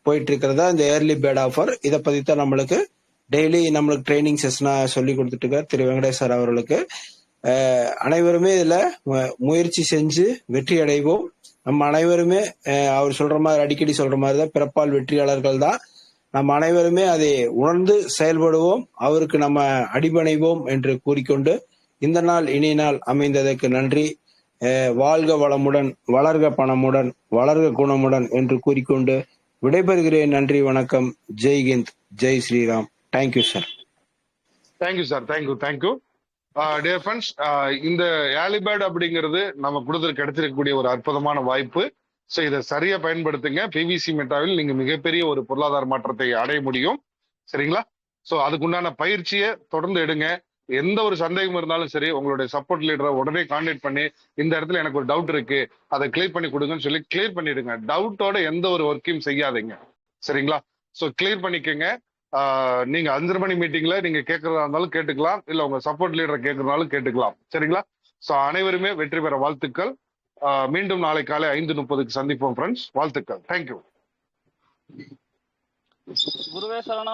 போயிட்டு இருக்கிறதா இந்த ஏர்லி பேர்ட் ஆஃபர். இதை பத்தி தான் நம்மளுக்கு டெய்லி நம்மளுக்கு ட்ரைனிங் செஷனா சொல்லி கொடுத்துட்டு இருக்கார் திரு வெங்கடேஷ் சார் அவர்களுக்கு. அனைவருமே இதுல முயற்சி செஞ்சு வெற்றி அடைவோம். நம்ம அனைவருமே அவர் சொல்ற மாதிரி அடிக்கடி சொல்ற மாதிரிதான் பிறப்பால் வெற்றியாளர்கள் தான். நம்ம அனைவருமே அதை உணர்ந்து செயல்படுவோம், அவருக்கு நம்ம அடிபணிவோம் என்று கூறிக்கொண்டு இந்த நாள் இனிய நாள் அமைந்ததற்கு நன்றி. வாழ்க வளமுடன், வளர்க பணமுடன், வளர்க குணமுடன் என்று கூறிக்கொண்டு விடைபெறுகிறேன். நன்றி, வணக்கம். Jai Hind, Jai Shriram. Thank you sir. Thank you sir. Thank you. Dear friends, இந்த ஆலிபேட் அப்படிங்கிறது நம்ம கொடுத்து கிடைச்சிருக்கக்கூடிய ஒரு அற்புதமான வாய்ப்பு. ஸோ இதை சரியா பயன்படுத்துங்க. பிவிசி மெட்டாவில் நீங்க மிகப்பெரிய ஒரு பொருளாதார மாற்றத்தை அடைய முடியும். சரிங்களா? ஸோ அதுக்குண்டான பயிற்சியை தொடர்ந்து எடுங்க. எந்த ஒரு சந்தேகம் இருந்தாலும் சரி, உங்களுடைய சப்போர்ட் லீடரை உடனே கான்டாக்ட் பண்ணி இந்த இடத்துல எனக்கு ஒரு டவுட் இருக்கு, அதை கிளியர் பண்ணி கொடுங்கன்னு சொல்லி கிளியர் பண்ணிடுங்க. டவுட்டோட எந்த ஒரு ஒர்க்கையும் செய்யாதீங்க. சரிங்களா? ஸோ கிளியர் பண்ணிக்கோங்க. நீங்க 5:30 மணி மீட்டிங்ல நீங்க கேட்கறதா இருந்தாலும் கேட்டுக்கலாம், இல்ல உங்க சப்போர்ட் லீடரை கேட்கறதுனாலும் கேட்டுக்கலாம். சரிங்களா? ஸோ அனைவருமே வெற்றி பெற வாழ்த்துக்கள். மீண்டும் நாளை காலை 5:30 சந்திப்போம் ஃப்ரெண்ட்ஸ். வாழ்த்துக்கள். தேங்க்யூ. குருவே சரணம்.